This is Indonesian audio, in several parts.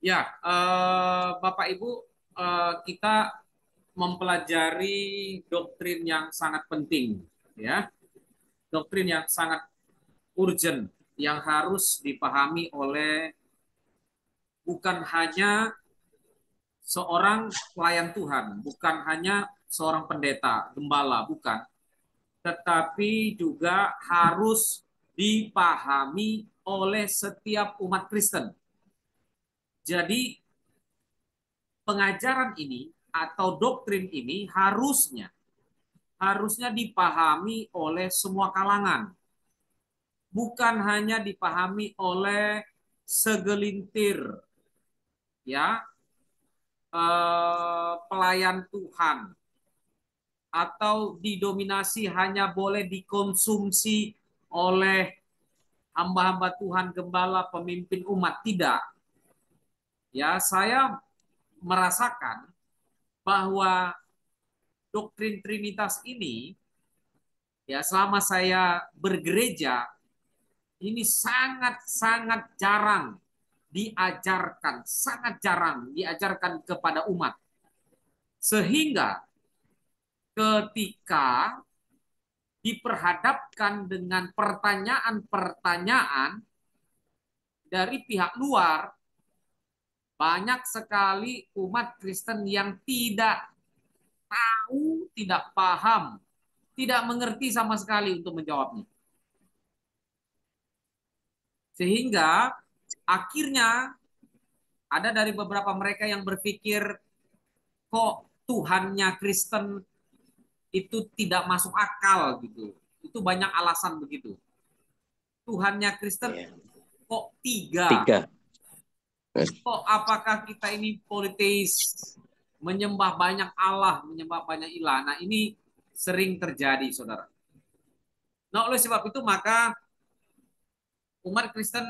Ya, Bapak Ibu, kita mempelajari doktrin yang sangat penting, ya, doktrin yang sangat urgent, yang harus dipahami oleh bukan hanya seorang pelayan Tuhan, bukan hanya seorang pendeta, gembala, bukan, tetapi juga harus dipahami oleh setiap umat Kristen. Jadi pengajaran ini atau doktrin ini harusnya dipahami oleh semua kalangan, bukan hanya dipahami oleh segelintir ya pelayan Tuhan atau didominasi hanya boleh dikonsumsi oleh hamba-hamba Tuhan, gembala, pemimpin umat. Tidak. Ya, saya merasakan bahwa doktrin Trinitas ini ya selama saya bergereja ini sangat-sangat jarang diajarkan, sangat jarang diajarkan kepada umat. Sehingga ketika diperhadapkan dengan pertanyaan-pertanyaan dari pihak luar, banyak sekali umat Kristen yang tidak tahu, tidak paham, tidak mengerti sama sekali untuk menjawabnya. Sehingga akhirnya ada dari beberapa mereka yang berpikir kok Tuhannya Kristen itu tidak masuk akal gitu. Itu banyak alasan begitu. Tuhannya Kristen Ya. kok tiga? Tiga. Kok apakah kita ini politeis, menyembah banyak Allah, menyembah banyak ilah? Nah ini sering terjadi, saudara. Nah oleh sebab itu maka umat Kristen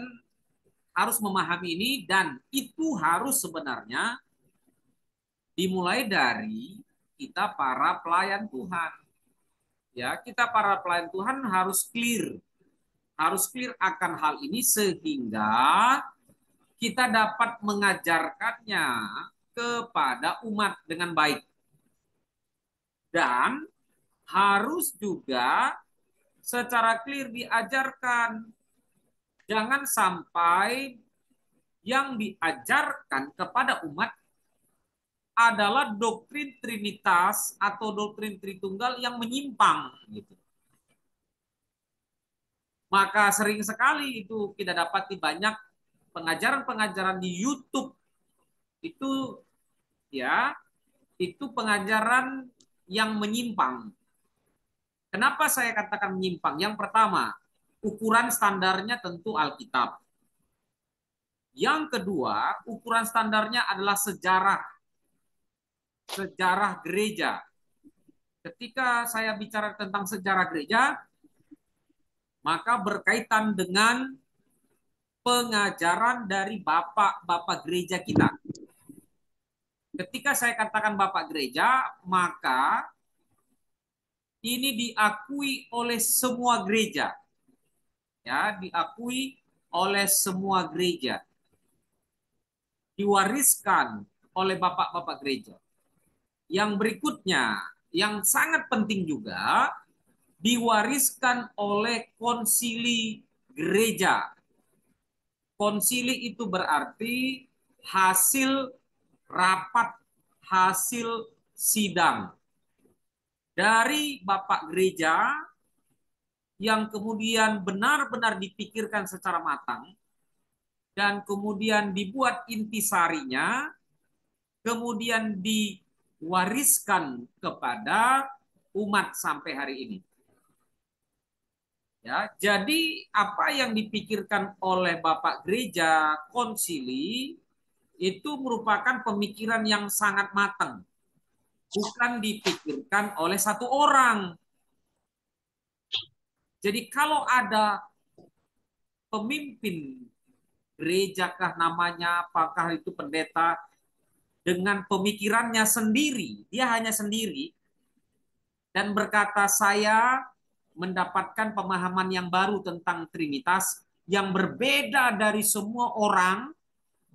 harus memahami ini dan itu harus sebenarnya dimulai dari kita para pelayan Tuhan. Ya, kita para pelayan Tuhan harus clear akan hal ini sehingga kita dapat mengajarkannya kepada umat dengan baik. Dan harus juga secara clear diajarkan. Jangan sampai yang diajarkan kepada umat adalah doktrin Trinitas atau doktrin Tritunggal yang menyimpang gitu. Maka sering sekali itu kita dapati banyak pengajaran-pengajaran di YouTube itu ya, itu pengajaran yang menyimpang. Kenapa saya katakan menyimpang? Yang pertama, ukuran standarnya tentu Alkitab. Yang kedua, ukuran standarnya adalah sejarah gereja. Ketika saya bicara tentang sejarah gereja, maka berkaitan dengan pengajaran dari bapak-bapak gereja kita. Ketika saya katakan bapak gereja, maka ini diakui oleh semua gereja. Ya, diakui oleh semua gereja. Diwariskan oleh bapak-bapak gereja. Yang berikutnya, yang sangat penting juga, diwariskan oleh konsili gereja. Konsili itu berarti hasil rapat, hasil sidang dari bapak gereja yang kemudian benar-benar dipikirkan secara matang dan kemudian dibuat intisarinya, kemudian diwariskan kepada umat sampai hari ini. Ya, jadi apa yang dipikirkan oleh Bapak Gereja Konsili itu merupakan pemikiran yang sangat matang, bukan dipikirkan oleh satu orang. Jadi kalau ada pemimpin gerejakah namanya, apakah itu pendeta, dengan pemikirannya sendiri, dia hanya sendiri, dan berkata saya mendapatkan pemahaman yang baru tentang Trinitas yang berbeda dari semua orang,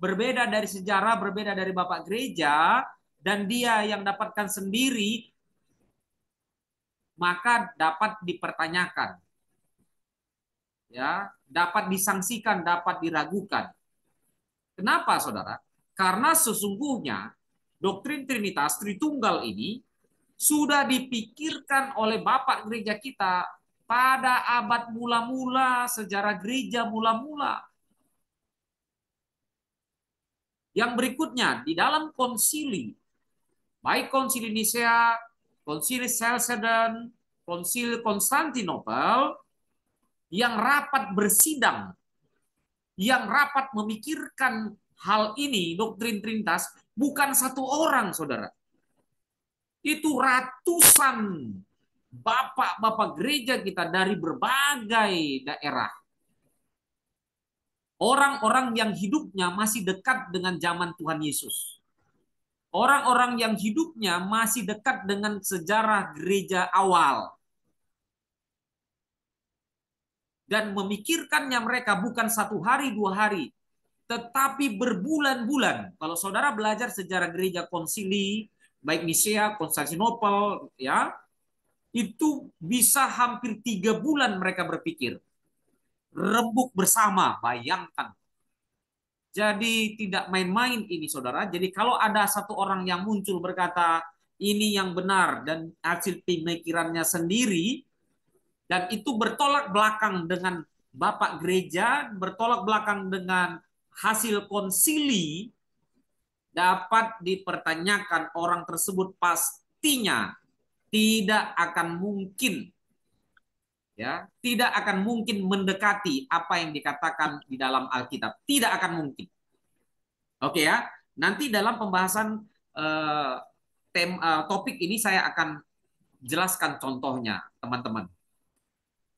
berbeda dari sejarah, berbeda dari Bapak Gereja, dan dia yang dapatkan sendiri, maka dapat dipertanyakan, ya, dapat disangsikan, dapat diragukan. Kenapa, saudara? Karena sesungguhnya doktrin Trinitas Tritunggal ini sudah dipikirkan oleh Bapak Gereja kita pada abad mula-mula, sejarah gereja mula-mula. Yang berikutnya, di dalam konsili, baik konsili Nisea, konsili Chalcedon, konsili Konstantinopel, yang rapat bersidang, yang rapat memikirkan hal ini, doktrin Trinitas, bukan satu orang, saudara. Itu ratusan bapak-bapak gereja kita dari berbagai daerah. Orang-orang yang hidupnya masih dekat dengan zaman Tuhan Yesus. Orang-orang yang hidupnya masih dekat dengan sejarah gereja awal. Dan memikirkannya mereka bukan satu hari, 2 hari, tetapi berbulan-bulan. Kalau saudara belajar sejarah gereja konsili, baik Nisea, Konstantinopel, ya, itu bisa hampir 3 bulan mereka berpikir. Rembuk bersama, bayangkan. Jadi tidak main-main ini, saudara. Jadi kalau ada satu orang yang muncul berkata, ini yang benar, dan hasil pemikirannya sendiri, dan itu bertolak belakang dengan Bapak Gereja, bertolak belakang dengan hasil konsili, dapat dipertanyakan orang tersebut pastinya tidak akan mungkin, ya, tidak akan mungkin mendekati apa yang dikatakan di dalam Alkitab. Tidak akan mungkin. Oke ya. Nanti dalam pembahasan topik ini saya akan jelaskan contohnya, teman-teman.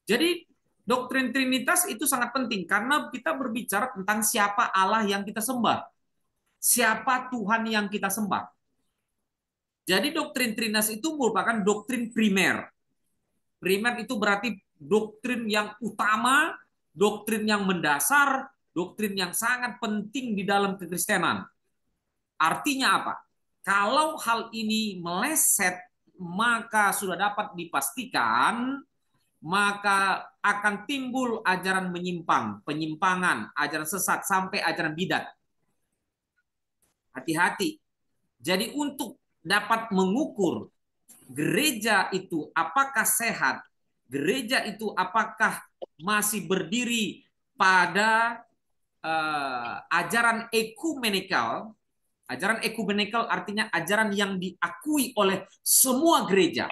Jadi doktrin Trinitas itu sangat penting karena kita berbicara tentang siapa Allah yang kita sembah. Siapa Tuhan yang kita sembah. Jadi doktrin Trinitas itu merupakan doktrin primer. Primer itu berarti doktrin yang utama, doktrin yang mendasar, doktrin yang sangat penting di dalam kekristenan. Artinya apa? Kalau hal ini meleset, maka sudah dapat dipastikan, maka akan timbul ajaran menyimpang, penyimpangan, ajaran sesat, sampai ajaran bidat. Hati-hati. Jadi untuk dapat mengukur gereja itu apakah sehat, gereja itu apakah masih berdiri pada ajaran ekumenikal. Ajaran ekumenikal artinya ajaran yang diakui oleh semua gereja.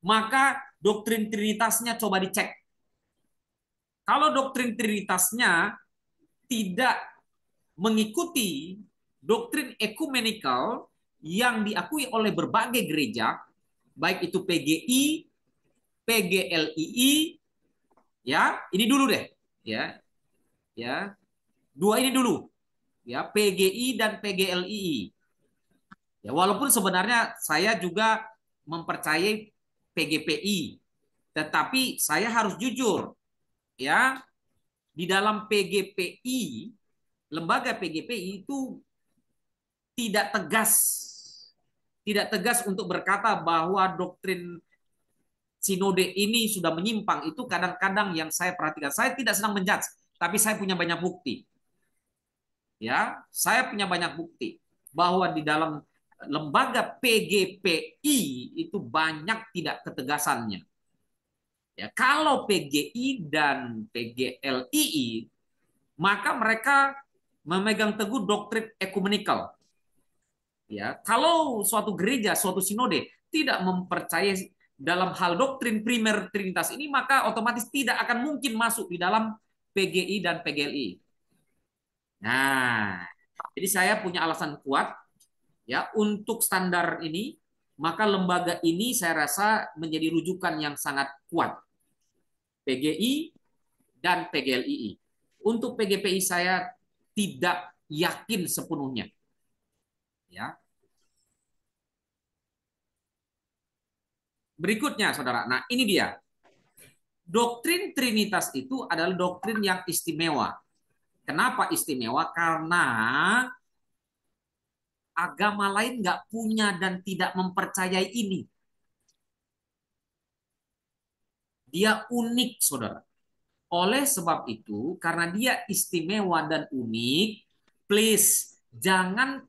Maka doktrin Trinitasnya coba dicek. Kalau doktrin Trinitasnya tidak mengikuti doktrin ekumenikal yang diakui oleh berbagai gereja, baik itu PGI, PGLII, ya, ini dulu deh, ya, ya, 2 ini dulu, ya, PGI dan PGLII. Ya, walaupun sebenarnya saya juga mempercayai PGPI, tetapi saya harus jujur, ya, di dalam PGPI, lembaga PGPI itu tidak tegas, untuk berkata bahwa doktrin sinode ini sudah menyimpang. Itu kadang-kadang yang saya perhatikan. Saya tidak sedang menjudge, tapi saya punya banyak bukti. Ya, saya punya banyak bukti bahwa di dalam lembaga PGPI itu banyak tidak ketegasannya. Ya, kalau PGI dan PGLII, maka mereka memegang teguh doktrin ekumenikal. Ya, kalau suatu gereja, suatu sinode tidak mempercayai dalam hal doktrin primer Trinitas ini, maka otomatis tidak akan mungkin masuk di dalam PGI dan PGLI. Nah, jadi saya punya alasan kuat, ya, untuk standar ini, maka lembaga ini saya rasa menjadi rujukan yang sangat kuat. PGI dan PGLII. Untuk PGPI saya tidak yakin sepenuhnya. Ya. Berikutnya, saudara. Nah, ini dia. Doktrin Trinitas itu adalah doktrin yang istimewa. Kenapa istimewa? Karena agama lain nggak punya dan tidak mempercayai ini. Dia unik, saudara. Oleh sebab itu, karena dia istimewa dan unik, please jangan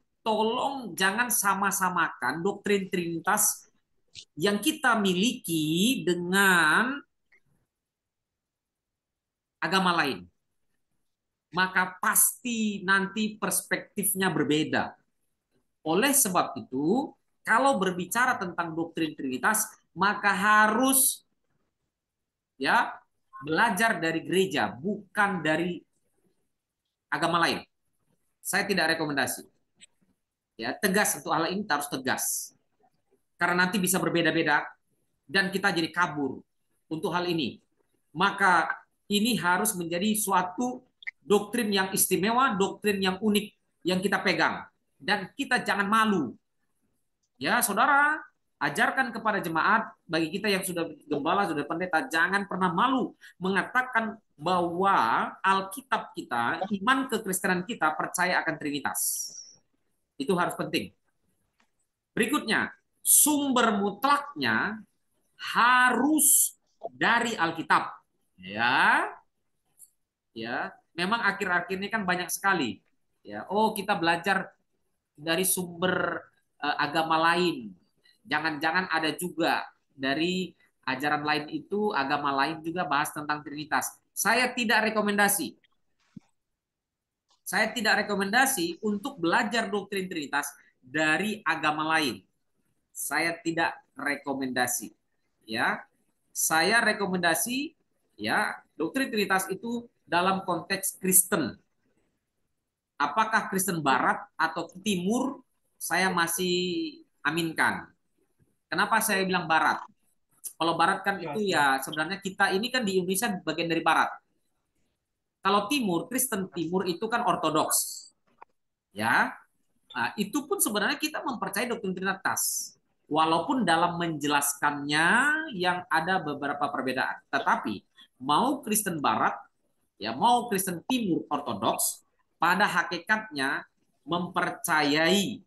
sama-samakan doktrin Trinitas yang kita miliki dengan agama lain. Maka pasti nanti perspektifnya berbeda. Oleh sebab itu, kalau berbicara tentang doktrin Trinitas, maka harus ya belajar dari gereja, bukan dari agama lain. Saya tidak rekomendasi. Ya, tegas untuk hal ini harus tegas. Karena nanti bisa berbeda-beda dan kita jadi kabur untuk hal ini. Maka ini harus menjadi suatu doktrin yang istimewa, doktrin yang unik yang kita pegang. Dan kita jangan malu. Ya, saudara, ajarkan kepada jemaat, bagi kita yang sudah gembala, sudah pendeta, jangan pernah malu mengatakan bahwa Alkitab kita, iman kekristenan kita percaya akan Trinitas. Itu harus penting. Berikutnya, sumber mutlaknya harus dari Alkitab. Ya, ya. Memang akhir-akhir ini kan banyak sekali. Ya, oh kita belajar dari sumber agama lain. Jangan-jangan ada juga dari ajaran lain itu, agama lain juga bahas tentang Trinitas. Saya tidak rekomendasi. Saya tidak rekomendasi untuk belajar doktrin Trinitas dari agama lain. Saya tidak rekomendasi. Ya, saya rekomendasi ya doktrin Trinitas itu dalam konteks Kristen. Apakah Kristen Barat atau Timur, saya masih aminkan. Kenapa saya bilang Barat? Kalau Barat kan itu ya sebenarnya kita ini kan di Indonesia bagian dari Barat. Kalau Timur, Kristen Timur itu kan Ortodoks. Ya, nah, itu pun sebenarnya kita mempercayai doktrin Trinitas. Walaupun dalam menjelaskannya yang ada beberapa perbedaan. Tetapi mau Kristen Barat, ya mau Kristen Timur Ortodoks, pada hakikatnya mempercayai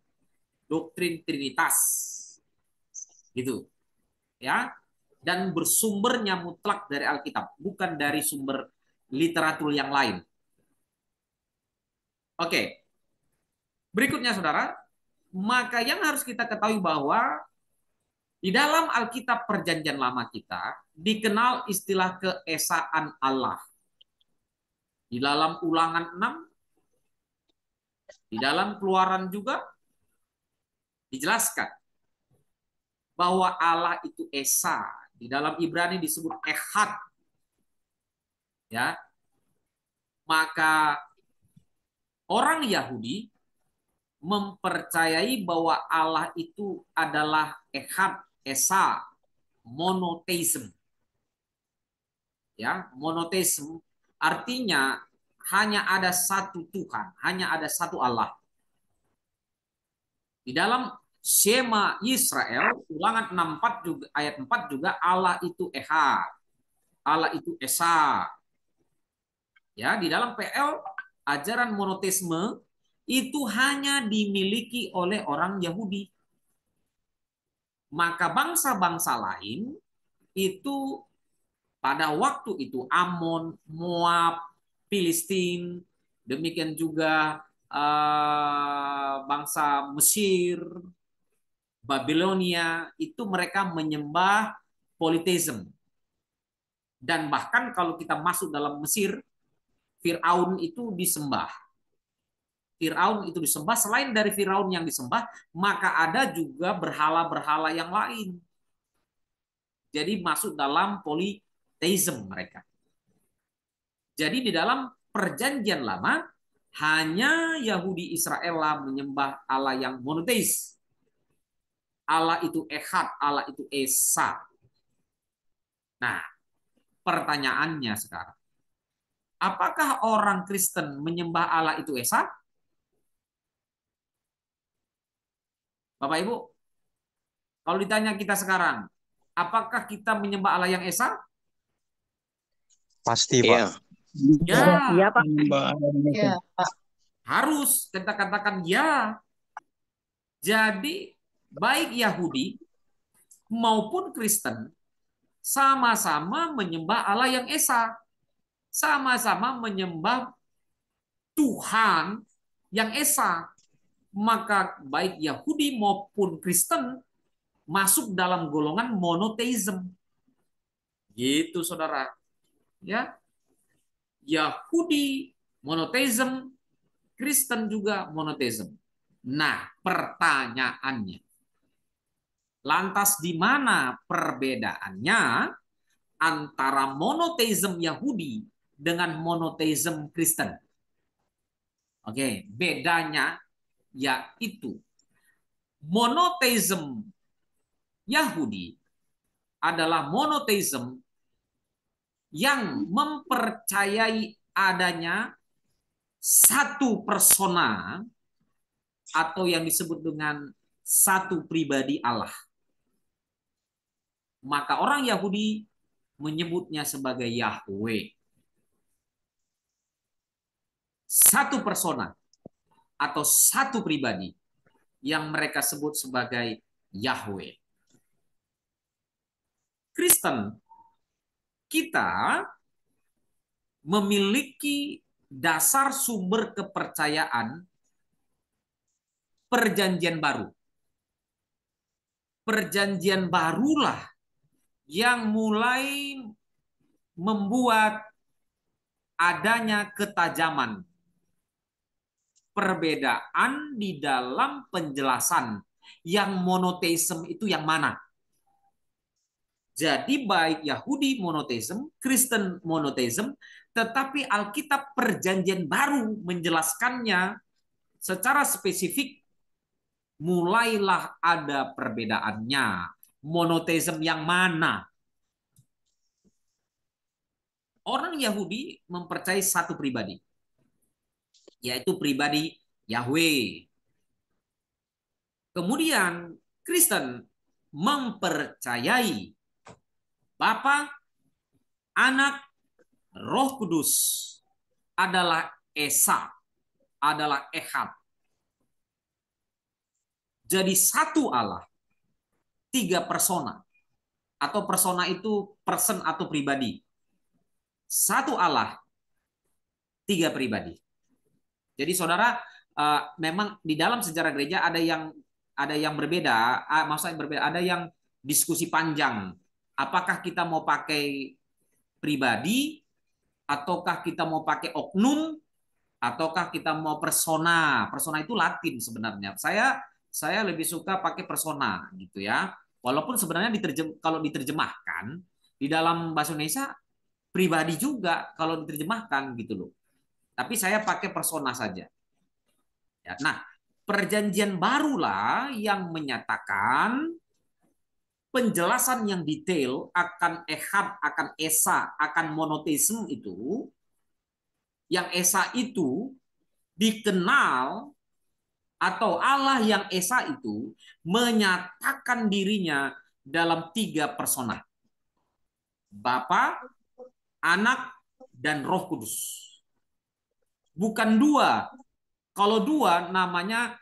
doktrin Trinitas. Gitu. Ya. Dan bersumbernya mutlak dari Alkitab, bukan dari sumber literatur yang lain. Oke. Berikutnya Saudara, maka yang harus kita ketahui bahwa di dalam Alkitab Perjanjian Lama kita dikenal istilah keesaan Allah. Di dalam Ulangan 6, di dalam Keluaran juga dijelaskan bahwa Allah itu esa. Di dalam Ibrani disebut Ehad. Ya. Maka orang Yahudi mempercayai bahwa Allah itu adalah Ehad, esa, monoteism. Ya, monoteism artinya hanya ada satu Tuhan, hanya ada satu Allah. Di dalam Shema Israel, Ulangan 64 juga ayat 4 juga Allah itu Echad. Allah itu Esa. Ya, di dalam PL ajaran monoteisme itu hanya dimiliki oleh orang Yahudi. Maka bangsa-bangsa lain itu pada waktu itu Amon, Moab, Filistin, demikian juga bangsa Mesir, Babilonia, itu mereka menyembah politeism. Dan bahkan kalau kita masuk dalam Mesir, Firaun itu disembah. Firaun itu disembah, selain dari Firaun yang disembah, maka ada juga berhala-berhala yang lain. Jadi masuk dalam politeism mereka. Jadi di dalam Perjanjian Lama hanya Yahudi Israel menyembah Allah yang monoteis. Allah itu Echad, Allah itu Esa. Nah, pertanyaannya sekarang, apakah orang Kristen menyembah Allah itu Esa? Bapak Ibu, kalau ditanya kita sekarang, apakah kita menyembah Allah yang Esa? Pasti, Pak. Iya. Bisa Ya, Iya, Pak. menyembah Allah yang Iya, esa. Pak. harus kita katakan ya. Jadi baik Yahudi maupun Kristen sama-sama menyembah Allah yang esa, sama-sama menyembah Tuhan yang esa. Maka baik Yahudi maupun Kristen masuk dalam golongan monoteism. Gitu saudara. Ya, Yahudi monoteism, Kristen juga monoteism. Nah, pertanyaannya, lantas di mana perbedaannya antara monoteism Yahudi dengan monoteism Kristen? Oke, bedanya yaitu monoteism Yahudi adalah monoteism yang mempercayai adanya satu persona atau yang disebut dengan satu pribadi Allah. Maka orang Yahudi menyebutnya sebagai Yahweh. Satu persona atau satu pribadi yang mereka sebut sebagai Yahweh. Kristen, kita memiliki dasar sumber kepercayaan perjanjian baru. Perjanjian barulah yang mulai membuat adanya ketajaman perbedaan di dalam penjelasan yang monoteism itu yang mana. Jadi baik Yahudi monoteism, Kristen monoteism, tetapi Alkitab perjanjian baru menjelaskannya secara spesifik, mulailah ada perbedaannya. Monoteism yang mana? Orang Yahudi mempercayai satu pribadi, yaitu pribadi Yahweh. Kemudian Kristen mempercayai Bapa, Anak, Roh Kudus adalah Esa, adalah Ehad. Jadi satu Allah, tiga persona. Atau persona itu person atau pribadi. Satu Allah, tiga pribadi. Jadi saudara, memang di dalam sejarah gereja ada yang berbeda, maksudnya berbeda, ada yang diskusi panjang. Apakah kita mau pakai pribadi, ataukah kita mau pakai oknum, ataukah kita mau persona? Persona itu Latin sebenarnya. Saya lebih suka pakai persona gitu ya. Walaupun sebenarnya kalau diterjemahkan di dalam bahasa Indonesia pribadi juga kalau diterjemahkan gitu loh. Tapi saya pakai persona saja. Ya, nah, perjanjian barulah yang menyatakan penjelasan yang detail akan Ehad, akan Esa, akan monoteisme itu, yang Esa itu dikenal atau Allah yang Esa itu menyatakan dirinya dalam tiga persona. Bapa, Anak, dan Roh Kudus. Bukan dua. Kalau dua namanya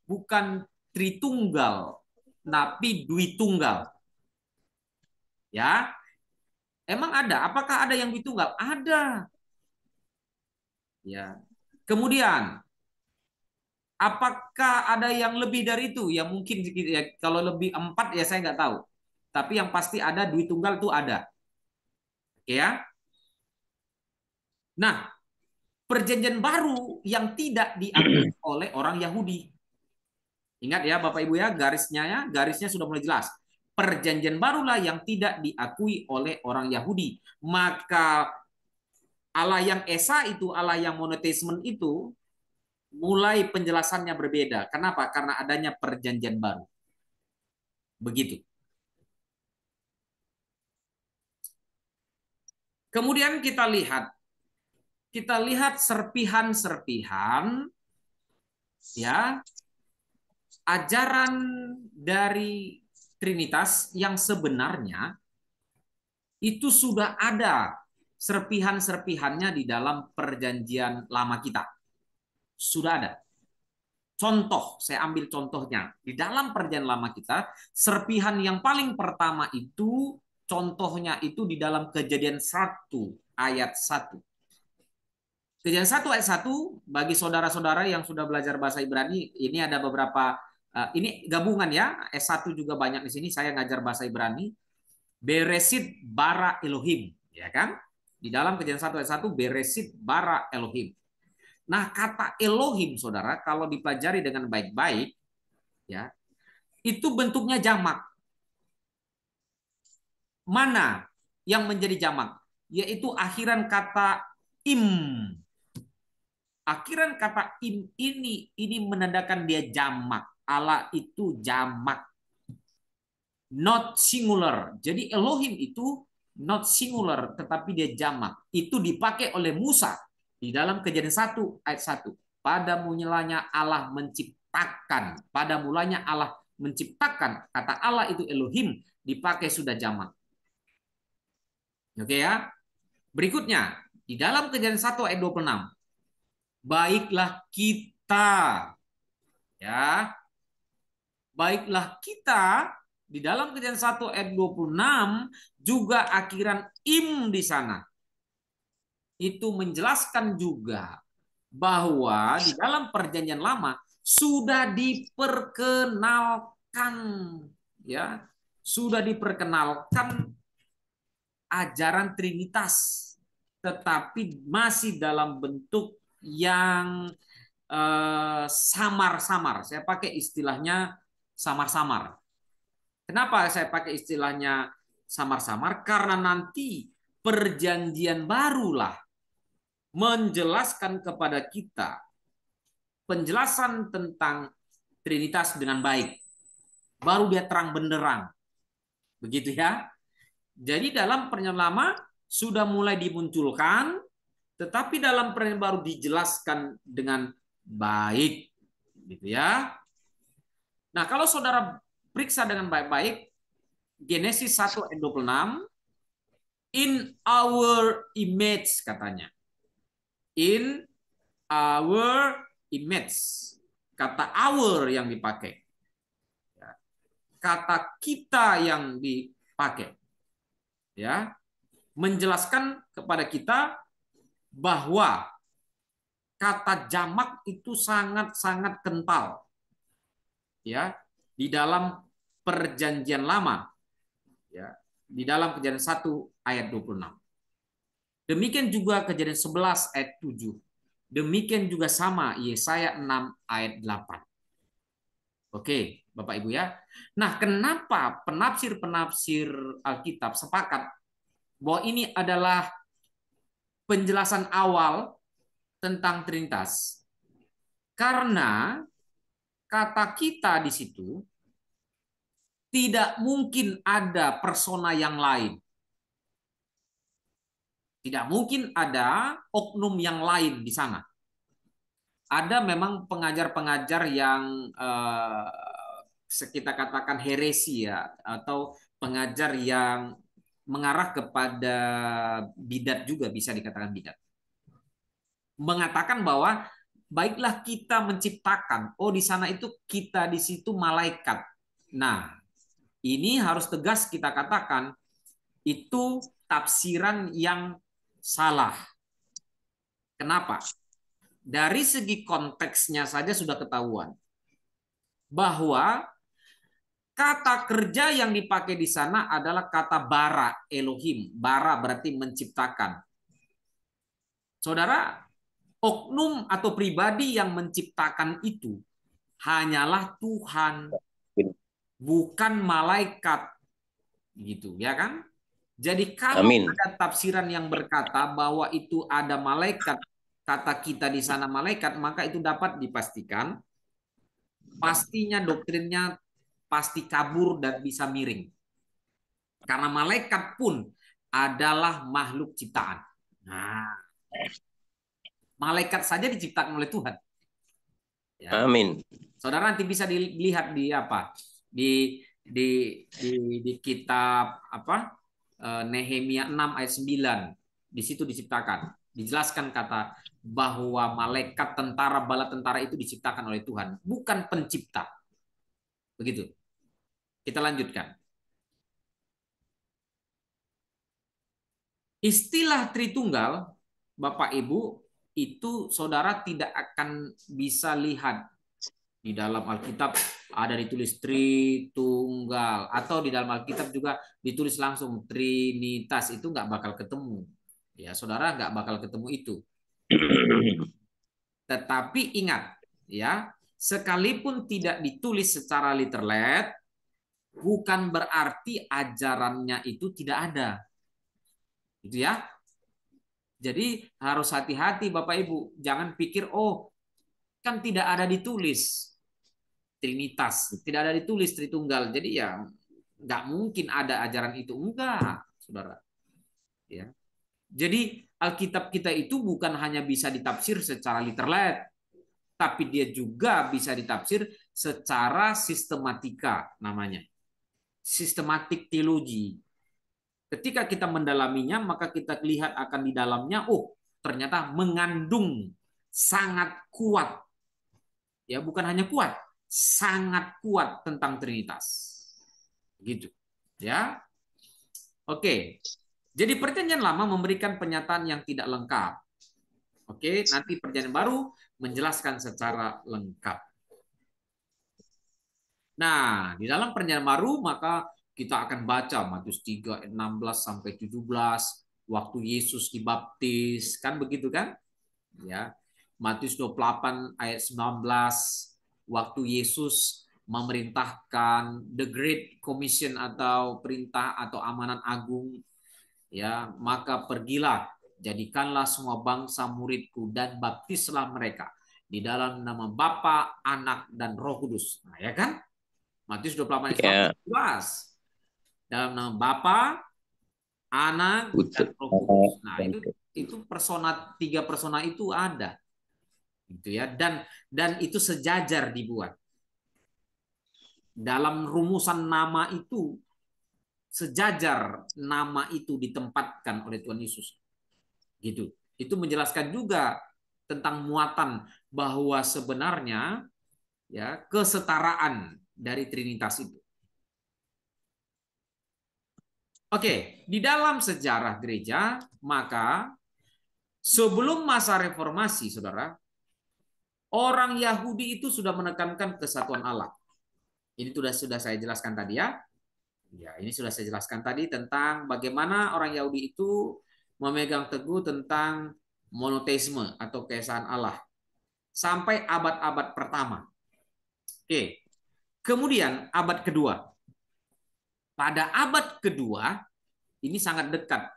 bukan Tritunggal, tapi Dwitunggal. Ya, emang ada? Apakah ada yang Dwitunggal? Ada. Ya. Kemudian, apakah ada yang lebih dari itu? Ya mungkin ya, kalau lebih empat ya saya nggak tahu. Tapi yang pasti ada Dwitunggal itu ada. Oke ya. Nah, perjanjian baru yang tidak diakui oleh orang Yahudi. Ingat ya Bapak Ibu ya, garisnya sudah mulai jelas. Perjanjian barulah yang tidak diakui oleh orang Yahudi. Maka Allah yang Esa itu, Allah yang monoteisme itu, mulai penjelasannya berbeda. Kenapa? Karena adanya perjanjian baru. Begitu. Kemudian kita lihat serpihan-serpihan ya ajaran dari Trinitas yang sebenarnya itu sudah ada serpihan-serpihannya di dalam perjanjian lama kita. Sudah ada. Contoh, saya ambil contohnya. Di dalam perjanjian lama kita, serpihan yang paling pertama itu, contohnya itu di dalam Kejadian 1 ayat 1. Kejadian 1 ayat 1, bagi saudara-saudara yang sudah belajar bahasa Ibrani, ini ada beberapa, ini gabungan ya, S1 juga banyak di sini, saya ngajar bahasa Ibrani. Beresit bara Elohim, ya kan? Di dalam Kejadian 1 ayat 1, Beresit bara Elohim. Nah, kata Elohim, saudara, kalau dipelajari dengan baik-baik, ya, itu bentuknya jamak. Mana yang menjadi jamak? Yaitu akhiran kata im. Akhiran kata im ini menandakan dia jamak. Allah itu jamak, not singular. Jadi Elohim itu not singular, tetapi dia jamak. Itu dipakai oleh Musa di dalam Kejadian 1 ayat 1. Pada mulanya Allah menciptakan. Pada mulanya Allah menciptakan. Kata Allah itu Elohim dipakai sudah jamak. Oke ya. Berikutnya, di dalam Kejadian 1 ayat 26. Baiklah kita, ya. Baiklah kita, di dalam Kejadian 1 ayat 26 juga akhiran im di sana. Itu menjelaskan juga bahwa di dalam perjanjian lama sudah diperkenalkan, ya, sudah diperkenalkan ajaran Trinitas, tetapi masih dalam bentuk yang samar-samar. Saya pakai istilahnya samar-samar. Kenapa saya pakai istilahnya samar-samar? Karena nanti perjanjian barulah menjelaskan kepada kita penjelasan tentang Trinitas dengan baik. Baru dia terang benderang. Begitu ya. Jadi dalam perjanjian lama sudah mulai dimunculkan, tetapi dalam perjanjian baru dijelaskan dengan baik. Gitu ya. Nah, kalau saudara periksa dengan baik-baik, Genesis 1 ayat 26, in our image katanya. In our image. Kata our yang dipakai. Kata kita yang dipakai. Ya. Menjelaskan kepada kita bahwa kata jamak itu sangat-sangat kental. Ya, di dalam perjanjian lama. Ya, di dalam Kejadian 1 ayat 26. Demikian juga Kejadian 11 ayat 7. Demikian juga sama Yesaya 6 ayat 8. Oke, Bapak Ibu ya. Nah, kenapa penafsir-penafsir Alkitab sepakat bahwa ini adalah penjelasan awal tentang Trinitas? Karena kata kita di situ tidak mungkin ada persona yang lain. Tidak mungkin ada oknum yang lain di sana. Ada memang pengajar-pengajar yang kita katakan heresi ya, atau pengajar yang mengarah kepada bidat juga, bisa dikatakan bidat. Mengatakan bahwa baiklah kita menciptakan. Oh, di sana itu kita, di situ malaikat. Nah, ini harus tegas kita katakan itu tafsiran yang salah. Kenapa? Dari segi konteksnya saja sudah ketahuan bahwa kata kerja yang dipakai di sana adalah kata bara, Elohim. Bara berarti menciptakan. Saudara, oknum atau pribadi yang menciptakan itu hanyalah Tuhan, bukan malaikat. Gitu, ya kan? Jadi kalau ada tafsiran yang berkata bahwa itu ada malaikat, kata kita di sana malaikat, maka itu dapat dipastikan pastinya doktrinnya pasti kabur dan bisa miring. Karena malaikat pun adalah makhluk ciptaan. Nah, malaikat saja diciptakan oleh Tuhan. Ya. Amin. Saudara nanti bisa dilihat di apa? Di kitab apa? Nehemia 6 ayat 9. di situ diciptakan. Dijelaskan kata bahwa malaikat, tentara, bala tentara itu diciptakan oleh Tuhan, bukan pencipta. Begitu. Kita lanjutkan. Istilah Tritunggal, Bapak Ibu, itu saudara tidak akan bisa lihat di dalam Alkitab ada ditulis Tritunggal, atau di dalam Alkitab juga ditulis langsung Trinitas, itu nggak bakal ketemu. Ya, saudara nggak bakal ketemu itu. Tetapi ingat, ya, sekalipun tidak ditulis secara literat, bukan berarti ajarannya itu tidak ada. Gitu ya. Jadi harus hati-hati Bapak Ibu. Jangan pikir, oh kan tidak ada ditulis Trinitas, tidak ada ditulis Tritunggal. Jadi ya nggak mungkin ada ajaran itu. Enggak, saudara. Ya. Jadi Alkitab kita itu bukan hanya bisa ditafsir secara literat, tapi dia juga bisa ditafsir secara sistematika namanya. Sistematik teologi. Ketika kita mendalaminya, maka kita lihat akan di dalamnya, oh ternyata mengandung sangat kuat. Ya, bukan hanya kuat, sangat kuat tentang Trinitas. Gitu. Ya. Oke. Jadi perjanjian lama memberikan pernyataan yang tidak lengkap. Oke, nanti perjanjian baru menjelaskan secara lengkap. Nah, di dalam perjanjian baru maka kita akan baca Matius 3 ayat 16 sampai 17, waktu Yesus dibaptis, kan begitu kan? Ya. Matius 28 ayat 19, waktu Yesus memerintahkan the Great Commission atau perintah atau amanat agung, ya, maka pergilah, jadikanlah semua bangsa muridku dan baptislah mereka di dalam nama Bapa, Anak dan Roh Kudus. Nah, ya kan? Matius 28 ayat 11. Dalam nama Bapa, Anak dan Roh Kudus. Nah, itu persona, tiga persona itu ada. Gitu ya. Dan itu sejajar dibuat. Dalam rumusan nama itu sejajar nama itu ditempatkan oleh Tuhan Yesus. Gitu. Itu menjelaskan juga tentang muatan bahwa sebenarnya ya kesetaraan dari Trinitas itu. Oke, di dalam sejarah gereja, maka sebelum masa reformasi, saudara, orang Yahudi itu sudah menekankan kesatuan Allah. Ini sudah saya jelaskan tadi ya. Ya, ini sudah saya jelaskan tadi tentang bagaimana orang Yahudi itu memegang teguh tentang monoteisme atau keesaan Allah sampai abad-abad pertama. Oke. Kemudian abad kedua. Pada abad kedua ini sangat dekat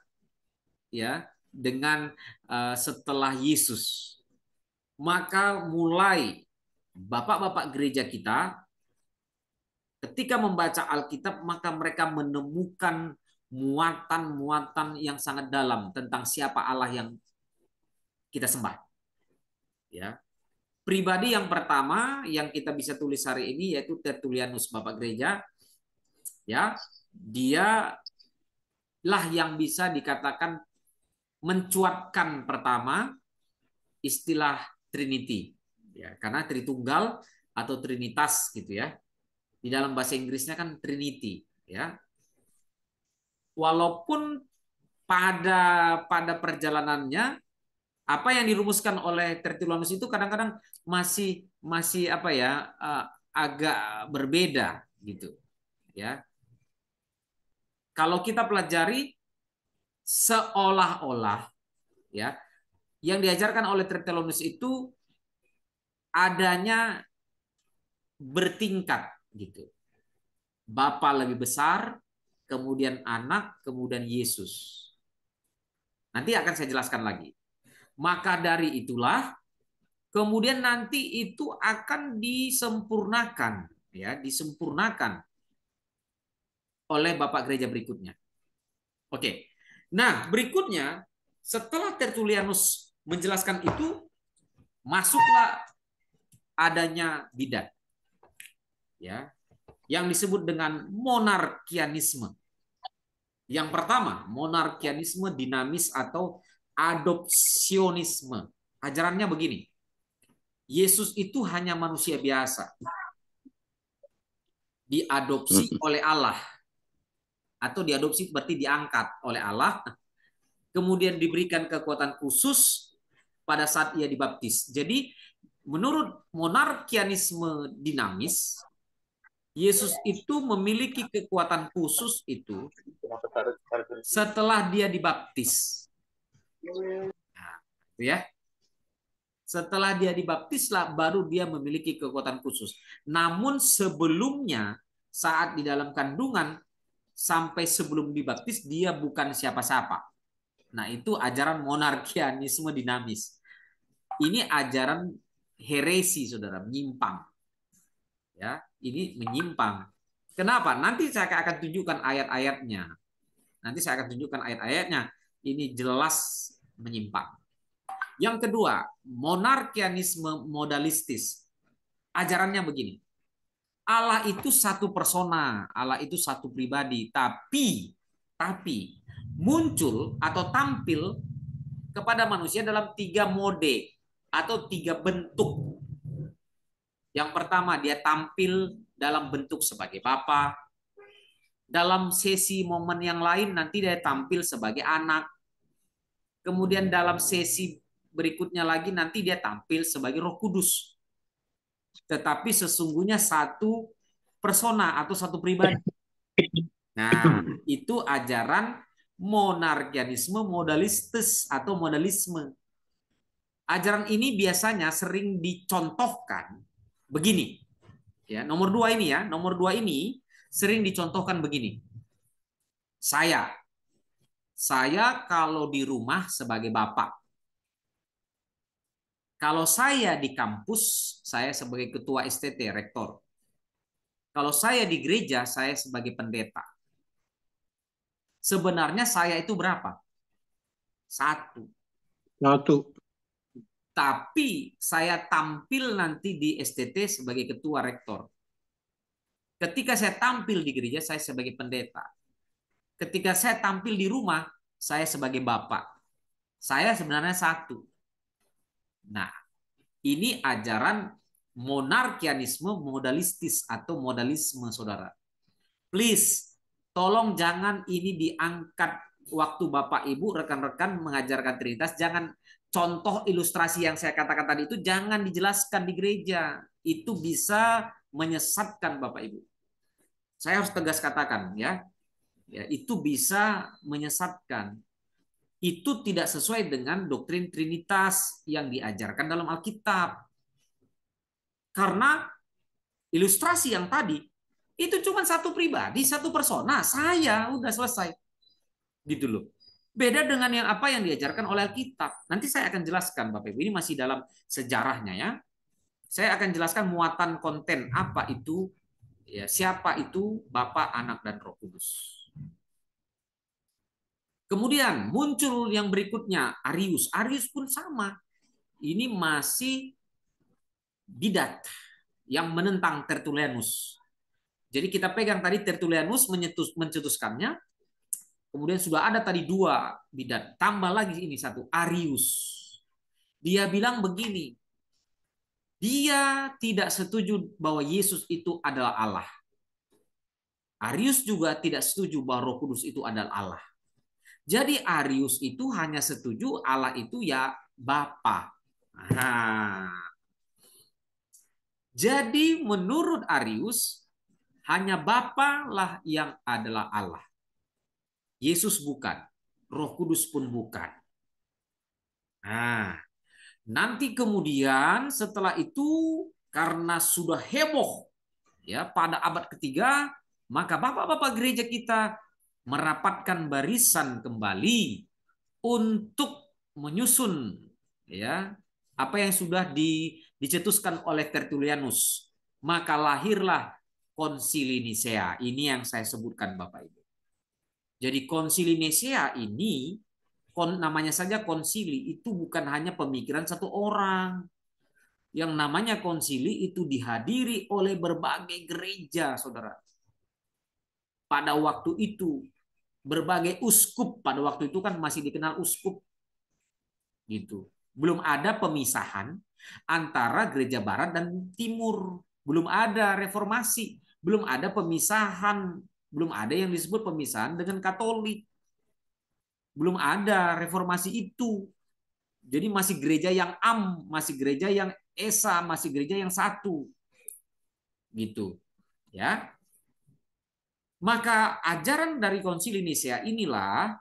ya dengan setelah Yesus. Maka mulai bapak-bapak gereja kita ketika membaca Alkitab, maka mereka menemukan muatan-muatan yang sangat dalam tentang siapa Allah yang kita sembah. Ya. Pribadi yang pertama yang kita bisa tulis hari ini yaitu Tertullianus, Bapak Gereja. Ya, dia lah yang bisa dikatakan mencuatkan pertama istilah Trinity. Ya, karena Tritunggal atau Trinitas gitu ya. Di dalam bahasa Inggrisnya kan Trinity, ya. Walaupun pada perjalanannya apa yang dirumuskan oleh Tertullianus itu kadang-kadang masih apa ya agak berbeda gitu, ya. Kalau kita pelajari seolah-olah ya yang diajarkan oleh Tertullianus itu adanya bertingkat gitu. Bapa lebih besar, kemudian anak, kemudian Yesus. Nanti akan saya jelaskan lagi. Maka dari itulah kemudian nanti itu akan disempurnakan ya, disempurnakan oleh Bapak Gereja berikutnya. Oke. Nah, berikutnya setelah Tertullianus menjelaskan itu, masuklah adanya bidat. Ya. Yang disebut dengan monarkianisme. Yang pertama, monarkianisme dinamis atau adopsionisme. Ajarannya begini. Yesus itu hanya manusia biasa. Diadopsi oleh Allah. Atau diadopsi berarti diangkat oleh Allah. Kemudian diberikan kekuatan khusus pada saat ia dibaptis. Jadi menurut monarkianisme dinamis, Yesus itu memiliki kekuatan khusus itu setelah dia dibaptis. Nah, ya. Setelah dia dibaptislah baru dia memiliki kekuatan khusus. Namun sebelumnya saat di dalam kandungan sampai sebelum dibaptis dia bukan siapa-siapa. Nah, itu ajaran monarkianisme dinamis. Ini ajaran heresi, Saudara, menyimpang. Ya, ini menyimpang. Kenapa? Nanti saya akan tunjukkan ayat-ayatnya. Nanti saya akan tunjukkan ayat-ayatnya. Ini jelas menyimpang. Yang kedua, monarkianisme modalistis. Ajarannya begini. Allah itu satu persona, Allah itu satu pribadi, tapi muncul atau tampil kepada manusia dalam 3 mode atau 3 bentuk. Yang pertama, dia tampil dalam bentuk sebagai Bapa. Dalam sesi momen yang lain nanti dia tampil sebagai anak. Kemudian dalam sesi berikutnya lagi nanti dia tampil sebagai Roh Kudus. Tetapi sesungguhnya satu persona atau satu pribadi. Nah, itu ajaran monarkianisme modalistis atau modalisme. Ajaran ini biasanya sering dicontohkan begini. Ya, nomor 2 ini ya, nomor 2 ini sering dicontohkan begini. Saya kalau di rumah sebagai bapak. Kalau saya di kampus, saya sebagai ketua STT, rektor. Kalau saya di gereja, saya sebagai pendeta. Sebenarnya saya itu berapa? Satu. Tapi saya tampil nanti di STT sebagai ketua rektor. Ketika saya tampil di gereja, saya sebagai pendeta. Ketika saya tampil di rumah, saya sebagai bapak. Saya sebenarnya satu. Nah, ini ajaran monarkianisme modalistis atau modalisme, saudara. Please, tolong jangan ini diangkat waktu Bapak Ibu, rekan-rekan mengajarkan Trinitas, jangan contoh ilustrasi yang saya katakan tadi itu jangan dijelaskan di gereja. Itu bisa menyesatkan Bapak Ibu. Saya harus tegas katakan ya. Ya, itu bisa menyesatkan. Itu tidak sesuai dengan doktrin Trinitas yang diajarkan dalam Alkitab. Karena ilustrasi yang tadi itu cuma satu pribadi, satu persona. Saya udah selesai. Gitu loh. Beda dengan yang apa yang diajarkan oleh Alkitab. Nanti saya akan jelaskan Bapak Ibu. Ini masih dalam sejarahnya ya. Saya akan jelaskan muatan konten apa itu, ya, siapa itu Bapa, Anak dan Roh Kudus. Kemudian muncul yang berikutnya Arius. Arius pun sama. Ini masih bidat yang menentang Tertullianus. Jadi kita pegang tadi Tertullianus mencetuskannya. Kemudian sudah ada tadi 2 bidat. Tambah lagi ini satu, Arius. Dia bilang begini. Dia tidak setuju bahwa Yesus itu adalah Allah. Arius juga tidak setuju bahwa Roh Kudus itu adalah Allah. Jadi Arius itu hanya setuju Allah itu ya Bapa. Nah, jadi menurut Arius hanya Bapa lah yang adalah Allah. Yesus bukan, Roh Kudus pun bukan. Nah, nanti kemudian setelah itu karena sudah heboh ya pada abad ketiga, maka bapak-bapak gereja kita merapatkan barisan kembali untuk menyusun ya apa yang sudah dicetuskan oleh Tertullianus. Maka lahirlah Konsili Nisea. Ini yang saya sebutkan Bapak Ibu. Jadi Konsili Nisea ini namanya saja konsili, itu bukan hanya pemikiran satu orang. Yang namanya konsili itu dihadiri oleh berbagai gereja, saudara. Pada waktu itu berbagai uskup, pada waktu itu kan masih dikenal uskup. gitu. Belum ada pemisahan antara gereja barat dan timur, belum ada reformasi, belum ada pemisahan, belum ada yang disebut pemisahan dengan Katolik, belum ada reformasi itu. Jadi masih gereja yang masih gereja yang esa, masih gereja yang satu, gitu, ya. Maka ajaran dari Konsili Nisea inilah,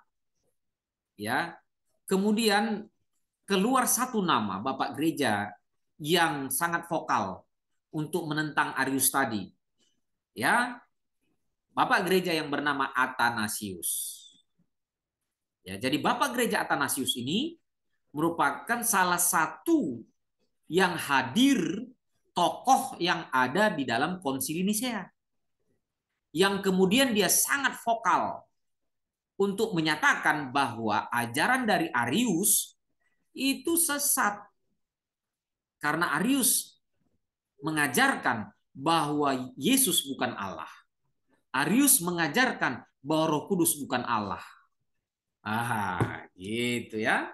ya, kemudian keluar satu nama Bapak Gereja yang sangat vokal untuk menentang Arius tadi, ya, Bapak Gereja yang bernama Athanasius. Ya, jadi Bapak Gereja Athanasius ini merupakan salah satu yang hadir, tokoh yang ada di dalam Konsili Nisea, yang kemudian dia sangat vokal untuk menyatakan bahwa ajaran dari Arius itu sesat, karena Arius mengajarkan bahwa Yesus bukan Allah. Arius mengajarkan bahwa Roh Kudus bukan Allah. Gitu ya.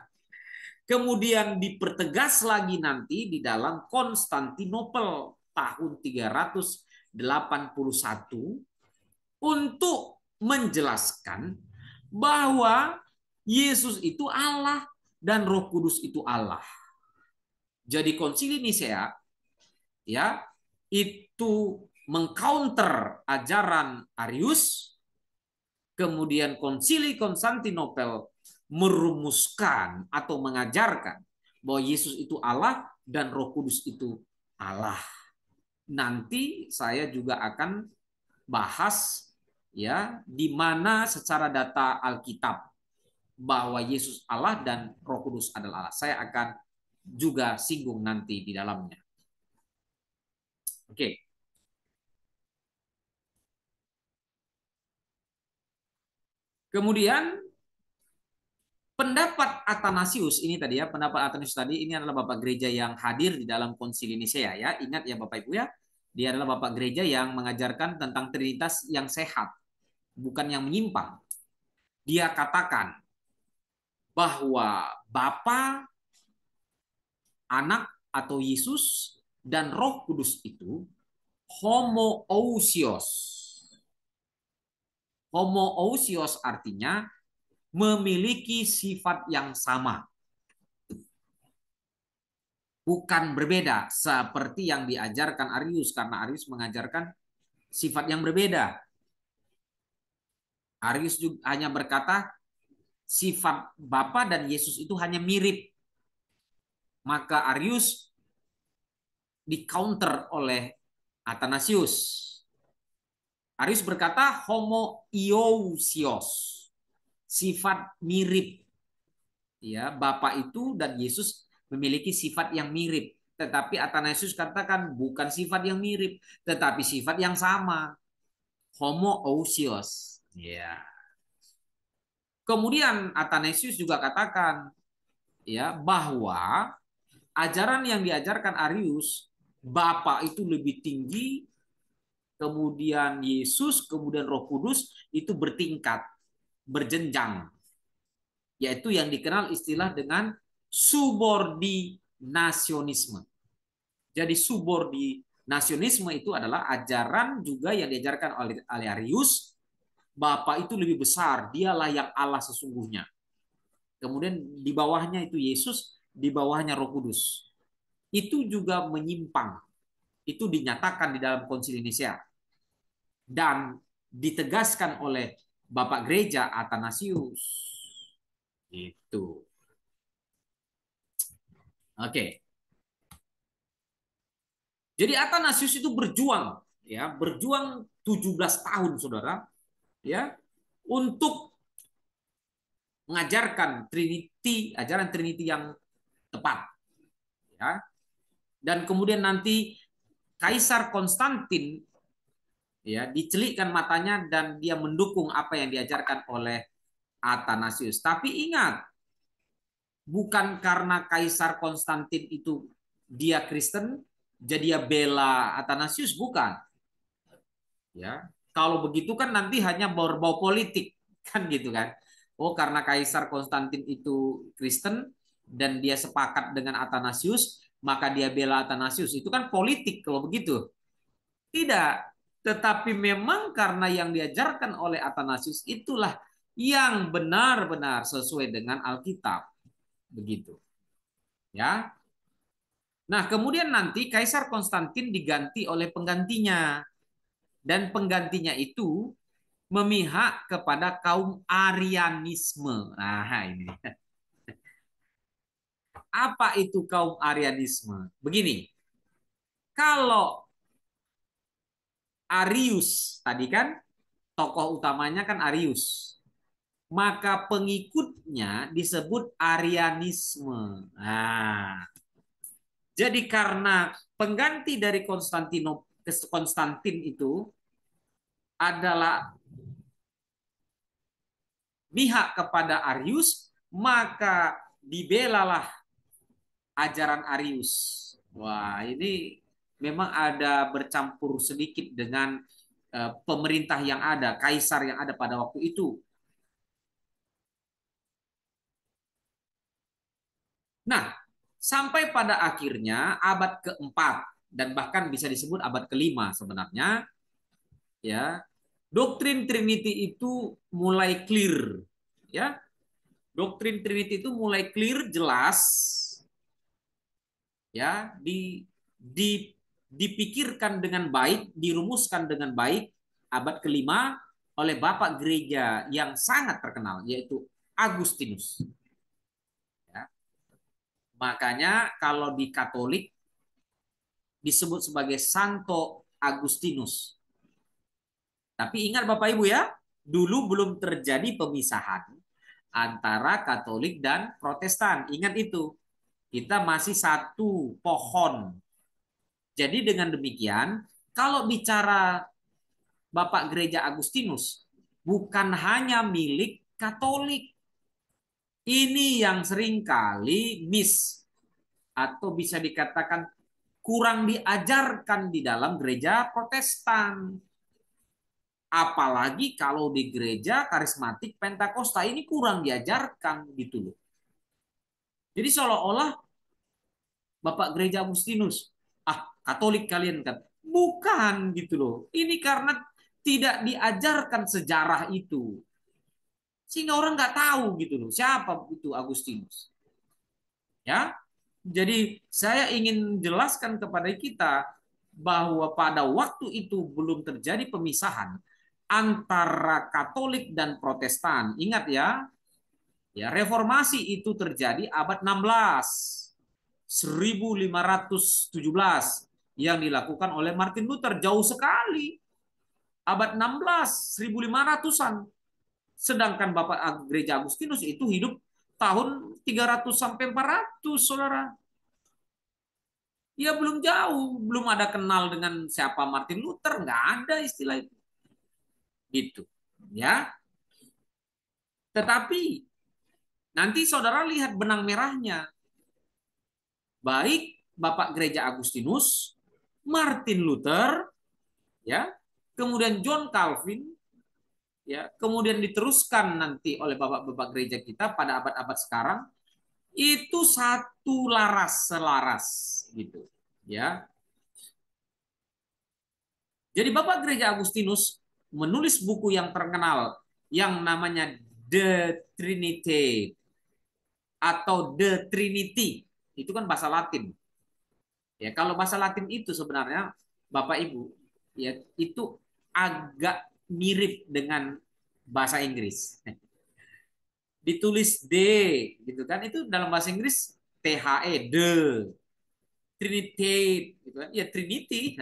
Kemudian dipertegas lagi nanti di dalam Konstantinopel tahun 381 untuk menjelaskan bahwa Yesus itu Allah dan Roh Kudus itu Allah. Jadi Konsili Nisea, ya, itu mengcounter ajaran Arius. Kemudian Konsili Konstantinopel merumuskan atau mengajarkan bahwa Yesus itu Allah dan Roh Kudus itu Allah. Nanti saya juga akan bahas, ya, di mana secara data Alkitab bahwa Yesus Allah dan Roh Kudus adalah Allah. Saya akan juga singgung nanti di dalamnya. Oke. Kemudian pendapat Athanasius ini tadi, ya, pendapat Athanasius tadi ini adalah Bapak Gereja yang hadir di dalam Konsili Nisea, ya. Ingat ya Bapak Ibu, ya. Dia adalah Bapak Gereja yang mengajarkan tentang Trinitas yang sehat, bukan yang menyimpang. Dia katakan bahwa Bapa, Anak atau Yesus dan Roh Kudus itu homoousios. Homoousios artinya memiliki sifat yang sama, bukan berbeda seperti yang diajarkan Arius, karena Arius mengajarkan sifat yang berbeda. Arius juga hanya berkata sifat Bapa dan Yesus itu hanya mirip. Maka Arius di counter oleh Athanasius. Arius berkata homoiousios, sifat mirip. Ya, Bapa itu dan Yesus memiliki sifat yang mirip. Tetapi Athanasius katakan bukan sifat yang mirip, tetapi sifat yang sama. Homoousios. Ya. Kemudian Athanasius juga katakan, ya, bahwa ajaran yang diajarkan Arius, Bapa itu lebih tinggi, kemudian Yesus, kemudian Roh Kudus itu bertingkat, berjenjang, yaitu yang dikenal istilah dengan subordinasionisme. Jadi subordinasionisme itu adalah ajaran juga yang diajarkan oleh Arius, Bapa itu lebih besar, dialah yang Allah sesungguhnya. Kemudian di bawahnya itu Yesus, di bawahnya Roh Kudus. Itu juga menyimpang. Itu dinyatakan di dalam Konsili Nisea dan ditegaskan oleh Bapak Gereja Athanasius. Itu. Oke. Jadi Athanasius itu berjuang, ya, berjuang 17 tahun, Saudara, ya, untuk mengajarkan Trinity, ajaran Trinity yang tepat, ya. Dan kemudian nanti Kaisar Konstantin, ya, dicelikkan matanya dan dia mendukung apa yang diajarkan oleh Athanasius. Tapi ingat, bukan karena Kaisar Konstantin itu dia Kristen, jadi dia bela Athanasius, bukan. Ya, kalau begitu kan nanti hanya berbau politik, kan gitu kan. Oh, karena Kaisar Konstantin itu Kristen, dan dia sepakat dengan Athanasius, maka dia bela Athanasius. Itu kan politik kalau begitu. Tidak, tetapi memang karena yang diajarkan oleh Athanasius itulah yang benar-benar sesuai dengan Alkitab. Begitu. Ya. Nah, kemudian nanti Kaisar Konstantin diganti oleh penggantinya. Dan penggantinya itu memihak kepada kaum Arianisme. Nah, ini. Apa itu kaum Arianisme? Begini, kalau Arius tadi kan tokoh utamanya kan Arius, maka pengikutnya disebut Arianisme. Nah, jadi karena pengganti dari Konstantin itu adalah pihak kepada Arius, maka dibelalah ajaran Arius. Wah, ini memang ada bercampur sedikit dengan pemerintah yang ada, kaisar yang ada pada waktu itu. Nah, sampai pada akhirnya abad keempat dan bahkan bisa disebut abad kelima sebenarnya, ya, doktrin Trinity itu mulai clear, ya, doktrin Trinity itu mulai clear, jelas, ya, dipikirkan dengan baik, dirumuskan dengan baik abad kelima oleh Bapak Gereja yang sangat terkenal yaitu Agustinus. Ya. Makanya kalau di Katolik disebut sebagai Santo Agustinus. Tapi ingat Bapak Ibu ya, dulu belum terjadi pemisahan antara Katolik dan Protestan. Ingat itu. Kita masih satu pohon. Jadi dengan demikian, kalau bicara Bapak Gereja Agustinus, bukan hanya milik Katolik. Ini yang seringkali miss atau bisa dikatakan kurang diajarkan di dalam gereja Protestan. Apalagi kalau di gereja karismatik Pentakosta ini kurang diajarkan gitu loh. Jadi seolah-olah Bapak Gereja Agustinus, Katolik kalian kan. Bukan gitu loh. Ini karena tidak diajarkan sejarah itu. Sehingga orang nggak tahu gitu loh. Siapa itu Agustinus. Ya, jadi saya ingin jelaskan kepada kita bahwa pada waktu itu belum terjadi pemisahan antara Katolik dan Protestan. Ingat ya, reformasi itu terjadi abad 16, 1517 yang dilakukan oleh Martin Luther, jauh sekali. Abad 16, 1500-an. Sedangkan Bapak Gereja Agustinus itu hidup tahun 300 sampai 400, Saudara. Ya belum jauh, belum ada kenal dengan siapa Martin Luther, nggak ada istilah itu. Gitu. Ya. Tetapi nanti Saudara lihat benang merahnya. Baik Bapak Gereja Agustinus, Martin Luther, ya, kemudian John Calvin, ya, kemudian diteruskan nanti oleh bapak-bapak gereja kita pada abad-abad sekarang, itu satu laras selaras gitu, ya. Jadi Bapak Gereja Agustinus menulis buku yang terkenal yang namanya The Trinity atau The Trinity. Itu kan bahasa Latin. Ya, kalau bahasa Latin itu sebenarnya Bapak Ibu, ya, itu agak mirip dengan bahasa Inggris. Ditulis D gitu kan, itu dalam bahasa Inggris THE, the Trinity gitu kan. Ya Trinity.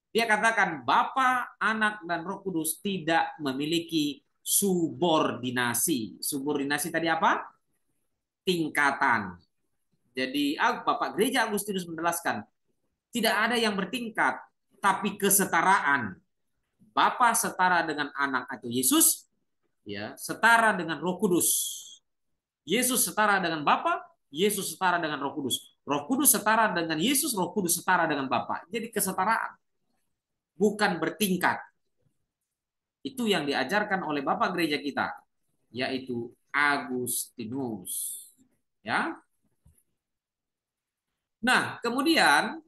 Dia katakan Bapa, Anak dan Roh Kudus tidak memiliki subordinasi. Subordinasi tadi apa? Tingkatan. Jadi Bapak Gereja Agustinus menjelaskan tidak ada yang bertingkat, tapi kesetaraan. Bapa setara dengan Anak atau Yesus, ya, setara dengan Roh Kudus. Yesus setara dengan Bapa, Yesus setara dengan Roh Kudus. Roh Kudus setara dengan Yesus, Roh Kudus setara dengan Bapa. Jadi kesetaraan, bukan bertingkat. Itu yang diajarkan oleh Bapak Gereja kita, yaitu Agustinus. Ya. Nah, kemudian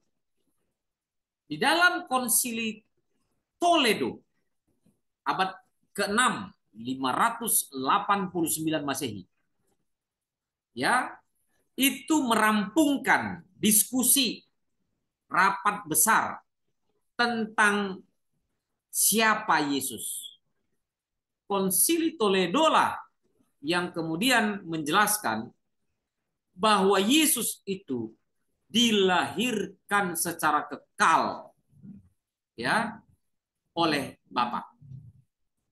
di dalam konsili Toledo abad ke-6 589 Masehi, ya, itu merampungkan diskusi rapat besar tentang siapa Yesus. Konsili Toledo lah yang kemudian menjelaskan bahwa Yesus itu dilahirkan secara kekal, ya, oleh Bapa.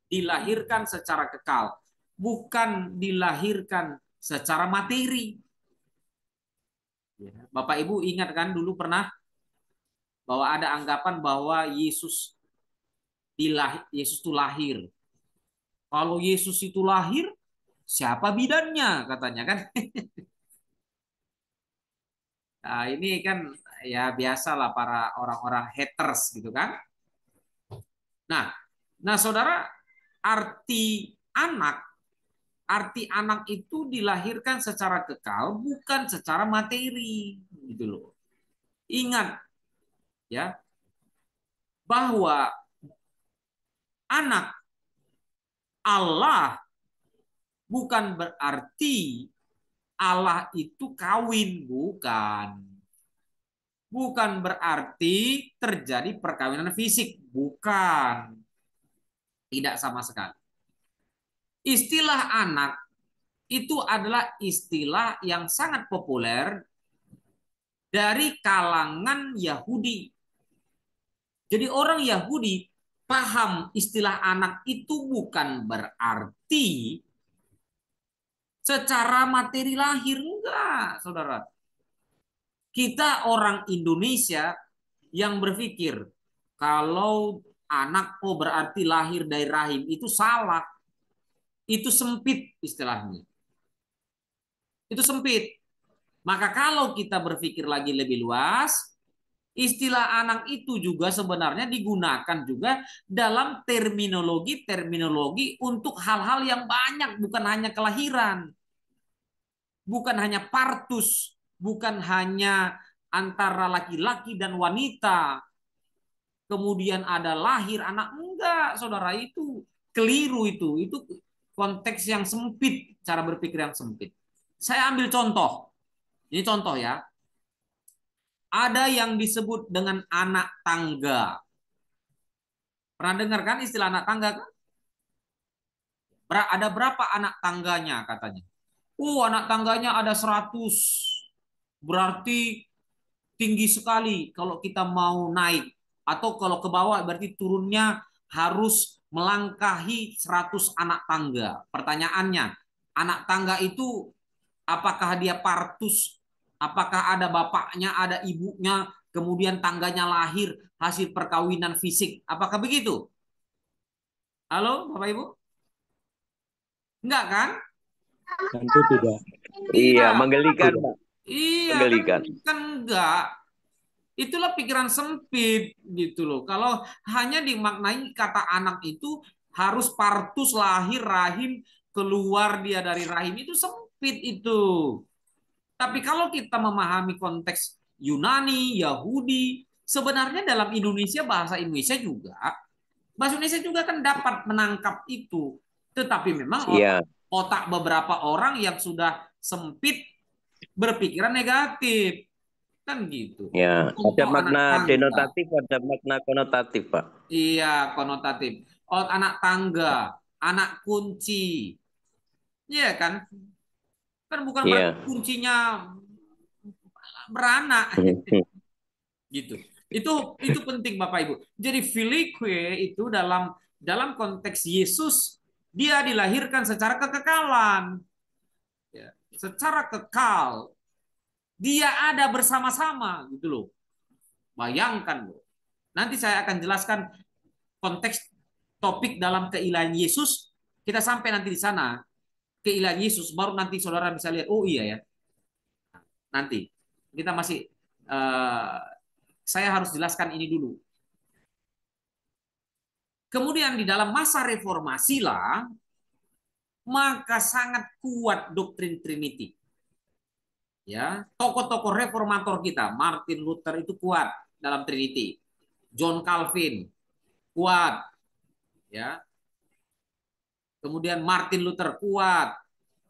Dilahirkan secara kekal, bukan dilahirkan secara materi. Bapak Ibu ingat kan dulu pernah bahwa ada anggapan bahwa Yesus itu lahir. Kalau Yesus itu lahir, siapa bidannya katanya kan? Nah, ini kan ya biasalah para orang-orang haters gitu kan. Nah, saudara, arti anak arti anak itu dilahirkan secara kekal bukan secara materi gitu loh. Ingat ya bahwa anak Allah bukan berarti Allah itu kawin, bukan. Bukan berarti terjadi perkawinan fisik, bukan. Tidak sama sekali. Istilah anak itu adalah istilah yang sangat populer dari kalangan Yahudi. Jadi orang Yahudi paham istilah anak itu bukan berarti secara materi lahir, enggak, saudara. Kita orang Indonesia yang berpikir kalau anak berarti lahir dari rahim, itu salah. Itu sempit istilahnya. Itu sempit. Maka kalau kita berpikir lagi lebih luas, istilah anak itu juga sebenarnya digunakan juga dalam terminologi untuk hal-hal yang banyak, bukan hanya kelahiran, bukan hanya partus, bukan hanya antara laki-laki dan wanita. Kemudian ada lahir anak, enggak, saudara, itu keliru itu. Itu konteks yang sempit, cara berpikir yang sempit. Saya ambil contoh. Ini contoh ya. Ada yang disebut dengan anak tangga. Pernah dengar kan istilah anak tangga kan? Ada berapa anak tangganya katanya? Anak tangganya ada 100. Berarti tinggi sekali kalau kita mau naik. Atau kalau ke bawah berarti turunnya harus melangkahi 100 anak tangga. Pertanyaannya, anak tangga itu apakah dia partus? Apakah ada bapaknya, ada ibunya, kemudian tangganya lahir hasil perkawinan fisik? Apakah begitu? Halo, Bapak Ibu? Enggak kan? Tentu tidak. Iya, Iya, menggelikan, Pak. iya kan, Menggelikan. enggak. Itulah pikiran sempit gitu loh. Kalau hanya dimaknai kata anak itu harus partus lahir rahim, keluar dia dari rahim, itu sempit itu. Tapi kalau kita memahami konteks Yunani, Yahudi, sebenarnya dalam Indonesia, bahasa Indonesia juga kan dapat menangkap itu. Tetapi memang Iya, otak beberapa orang yang sudah sempit berpikiran negatif. Kan gitu. ya. Ada Contoh anak makna tangga. denotatif, ada makna konotatif, Pak. Iya, konotatif. Anak tangga, anak kunci. Iya kan? Kan bukan berarti Iya. kuncinya beranak gitu. Itu penting Bapak Ibu. Jadi filioque itu dalam konteks Yesus, dia dilahirkan secara kekekalan. Ya, secara kekal. Dia ada bersama-sama gitu loh. Bayangkan loh. Nanti saya akan jelaskan konteks topik dalam keilahian Yesus. Kita sampai nanti di sana keilahian Yesus, baru nanti saudara bisa lihat, oh iya ya. Nanti kita masih saya harus jelaskan ini dulu. Kemudian di dalam masa reformasi lah, maka sangat kuat doktrin Trinity. Ya, tokoh-tokoh reformator kita, Martin Luther itu kuat dalam Trinity. John Calvin kuat, ya. Kemudian Martin Luther kuat.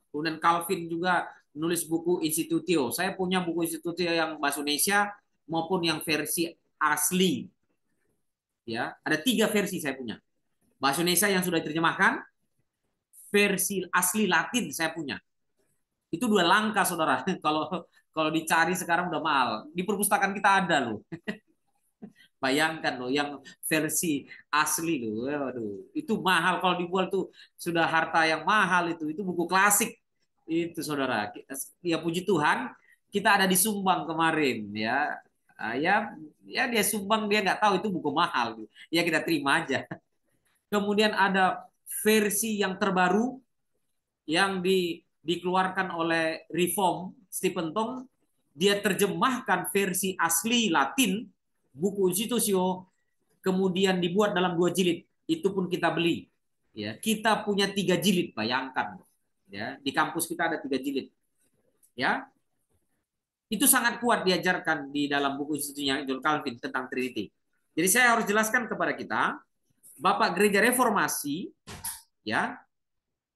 Kemudian Calvin juga menulis buku Institutio. Saya punya buku Institutio yang bahasa Indonesia maupun yang versi asli. Ya, ada 3 versi saya punya. Bahasa Indonesia yang sudah diterjemahkan, versi asli Latin saya punya. Itu 2 langkah, saudara. Kalau kalau dicari sekarang udah mahal. Di perpustakaan kita ada loh. Bayangkan loh, yang versi asli loh. Waduh, itu mahal kalau dijual tuh sudah harta yang mahal itu. Itu buku klasik itu, saudara. Ya puji Tuhan, kita ada di Sumbang kemarin ya. Ya, ya dia Sumbang dia nggak tahu itu buku mahal. Ya kita terima aja. Kemudian ada versi yang terbaru yang dikeluarkan oleh Reform Stephen Tong, dia terjemahkan versi asli Latin buku Institutio, kemudian dibuat dalam 2 jilid. Itu pun kita beli. Ya, kita punya 3 jilid, bayangkan. Ya, di kampus kita ada 3 jilid. Ya, itu sangat kuat diajarkan di dalam buku institusinya John Calvin tentang Trinity. Jadi saya harus jelaskan kepada kita, Bapak Gereja Reformasi, ya,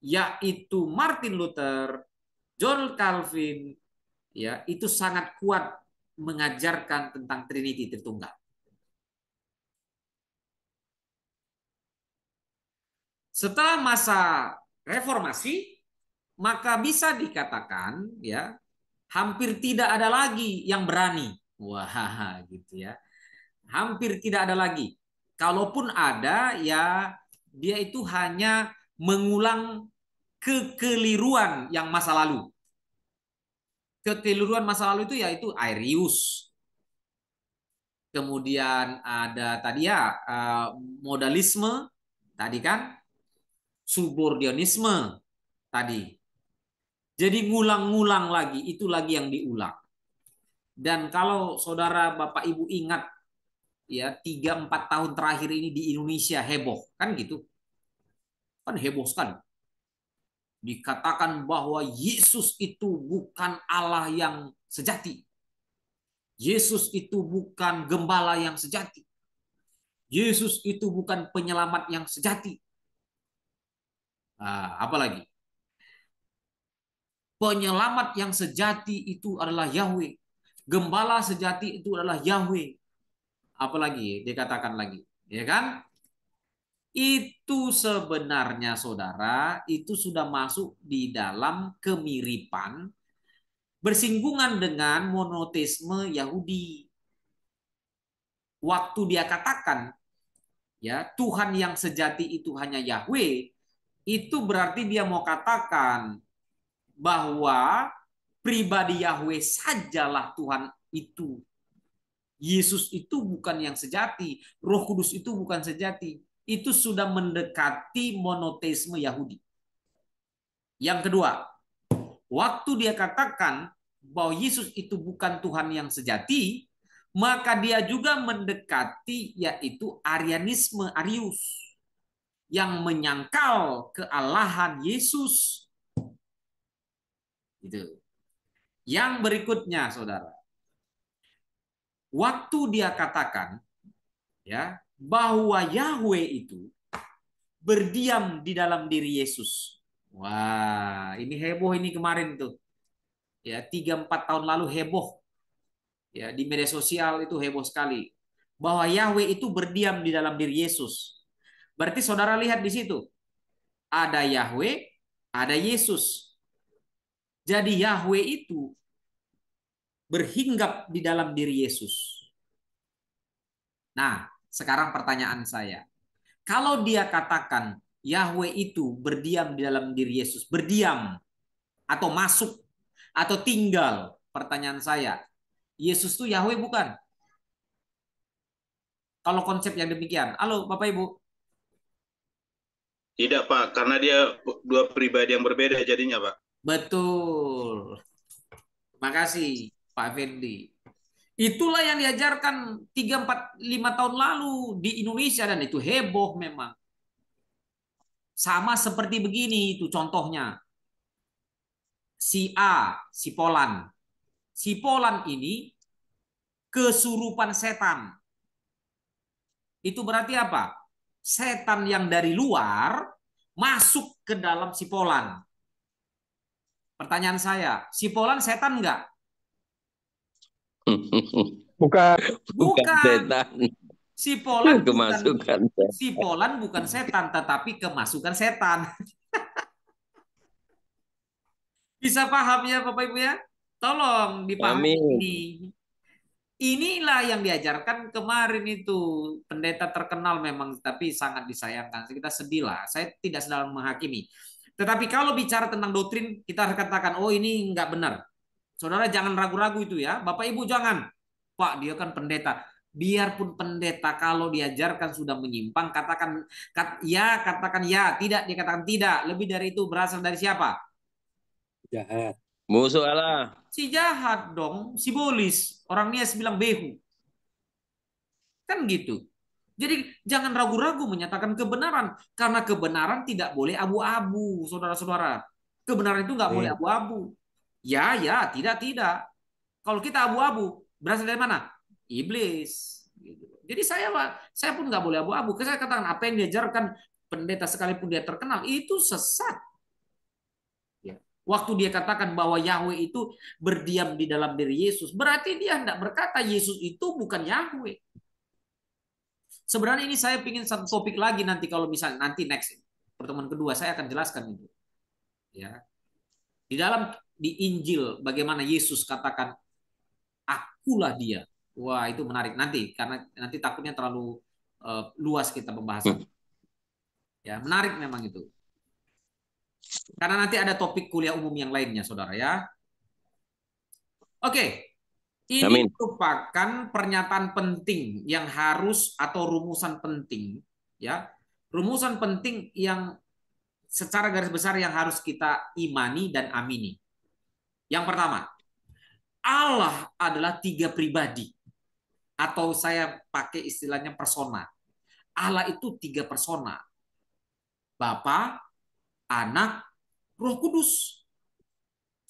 yaitu Martin Luther, John Calvin, ya, itu sangat kuat mengajarkan tentang Trinity Tritunggal. Setelah masa reformasi, maka bisa dikatakan ya hampir tidak ada lagi yang berani. Wah, gitu ya. Hampir tidak ada lagi. Kalaupun ada, ya dia itu hanya mengulang kekeliruan yang masa lalu. Kekeliruan masa lalu itu yaitu Arius. Kemudian ada tadi ya modalisme, tadi kan subordionisme tadi. Jadi ngulang-ngulang lagi, itu lagi yang diulang. Dan kalau saudara Bapak Ibu ingat ya 3-4 tahun terakhir ini di Indonesia heboh kan gitu, kan heboh sekali. Dikatakan bahwa Yesus itu bukan Allah yang sejati. Yesus itu bukan gembala yang sejati. Yesus itu bukan penyelamat yang sejati. Apalagi penyelamat yang sejati itu adalah Yahweh. Gembala sejati itu adalah Yahweh. Apalagi dikatakan lagi, ya kan? Itu sebenarnya saudara, itu sudah masuk di dalam kemiripan bersinggungan dengan monoteisme Yahudi. Waktu dia katakan ya Tuhan yang sejati itu hanya Yahweh, itu berarti dia mau katakan bahwa pribadi Yahweh sajalah Tuhan itu. Yesus itu bukan yang sejati, Roh Kudus itu bukan sejati. Itu sudah mendekati monoteisme Yahudi. Yang kedua, waktu dia katakan bahwa Yesus itu bukan Tuhan yang sejati, maka dia juga mendekati yaitu Arianisme, Arius, yang menyangkal kealahan Yesus. Gitu. Yang berikutnya, saudara, waktu dia katakan ya bahwa Yahweh itu berdiam di dalam diri Yesus. Wah, ini heboh ini kemarin tuh. Ya, 3-4 tahun lalu heboh. Ya, di media sosial itu heboh sekali. Bahwa Yahweh itu berdiam di dalam diri Yesus. Berarti saudara lihat di situ. Ada Yahweh, ada Yesus. Jadi Yahweh itu berhinggap di dalam diri Yesus. Nah, sekarang pertanyaan saya. Kalau dia katakan Yahweh itu berdiam di dalam diri Yesus, berdiam atau masuk atau tinggal, pertanyaan saya, Yesus itu Yahweh bukan? Kalau konsep yang demikian. Halo Bapak Ibu. Tidak, Pak, karena dia 2 pribadi yang berbeda jadinya, Pak. Betul. Terima kasih Pak Fendi. Itulah yang diajarkan 3, 4, 5 tahun lalu di Indonesia dan itu heboh memang. Sama seperti begini itu contohnya. Si A, si Polan. Sipolan ini kesurupan setan. Itu berarti apa? Setan yang dari luar masuk ke dalam sipolan. Pertanyaan saya, sipolan setan enggak? Bukan. Bukan Bukan. setan. Kemasukan. Sipolan bukan setan, tetapi kemasukan setan. Bisa paham ya Bapak Ibu ya? Tolong dipahami Amin. ini. Inilah yang diajarkan kemarin itu. Pendeta terkenal memang, tapi sangat disayangkan. Kita sedih lah. Saya tidak sedang menghakimi. Tetapi kalau bicara tentang doktrin, kita harus katakan, oh ini nggak benar. Saudara jangan ragu-ragu itu ya. Bapak Ibu jangan. Pak, dia kan pendeta. Biarpun pendeta kalau diajarkan sudah menyimpang, katakan ya, katakan ya, tidak dikatakan tidak. Lebih dari itu berasal dari siapa? Jahat. Musuh Allah. Si jahat dong, si bolis. Orang Nias bilang behu. Kan gitu. Jadi jangan ragu-ragu menyatakan kebenaran. Karena kebenaran tidak boleh abu-abu, saudara-saudara. Kebenaran itu nggak boleh Amin. abu-abu. Ya, ya, tidak, tidak. Kalau kita abu-abu, berasal dari mana? Iblis. Gitu. Jadi saya pun nggak boleh abu-abu. Saya katakan apa yang diajarkan pendeta sekalipun dia terkenal, itu sesat. Ya. Waktu dia katakan bahwa Yahweh itu berdiam di dalam diri Yesus, berarti dia tidak berkata Yesus itu bukan Yahweh. Sebenarnya ini saya ingin satu topik lagi nanti kalau misalnya nanti next pertemuan kedua saya akan jelaskan itu. Ya. Di Injil bagaimana Yesus katakan akulah dia. Wah, itu menarik nanti karena nanti takutnya terlalu luas kita pembahasan. Ya, menarik memang itu. Karena nanti ada topik kuliah umum yang lainnya, Saudara ya. Oke. Ini Amin. merupakan pernyataan penting yang harus atau rumusan penting ya. Rumusan penting yang secara garis besar yang harus kita imani dan amini. Yang pertama, Allah adalah tiga pribadi atau saya pakai istilahnya persona. Allah itu tiga persona. Bapa, Anak, Roh Kudus.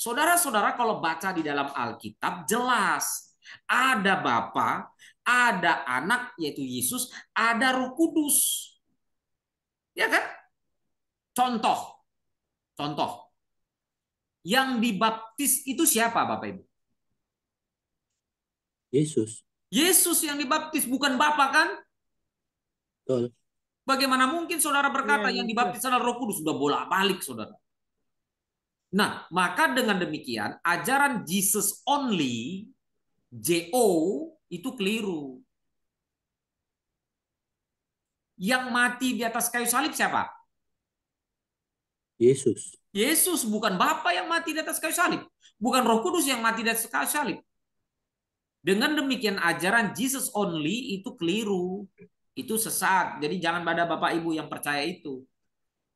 Saudara-saudara kalau baca di dalam Alkitab jelas ada Bapa, ada Anak yaitu Yesus, ada Roh Kudus. Ya kan? Contoh. Contoh. Yang dibaptis itu siapa Bapak Ibu? Yesus. Yesus yang dibaptis bukan Bapa kan? Betul. Bagaimana mungkin saudara berkata Iya, yang iya. dibaptis adalah Roh Kudus? Sudah bolak-balik saudara. Nah, maka dengan demikian ajaran Jesus only JO itu keliru. Yang mati di atas kayu salib siapa? Yesus. Yesus, bukan Bapa yang mati di atas kayu salib. Bukan Roh Kudus yang mati di atas kayu salib. Dengan demikian ajaran Jesus only itu keliru. Itu sesat. Jadi jangan pada Bapak Ibu yang percaya itu.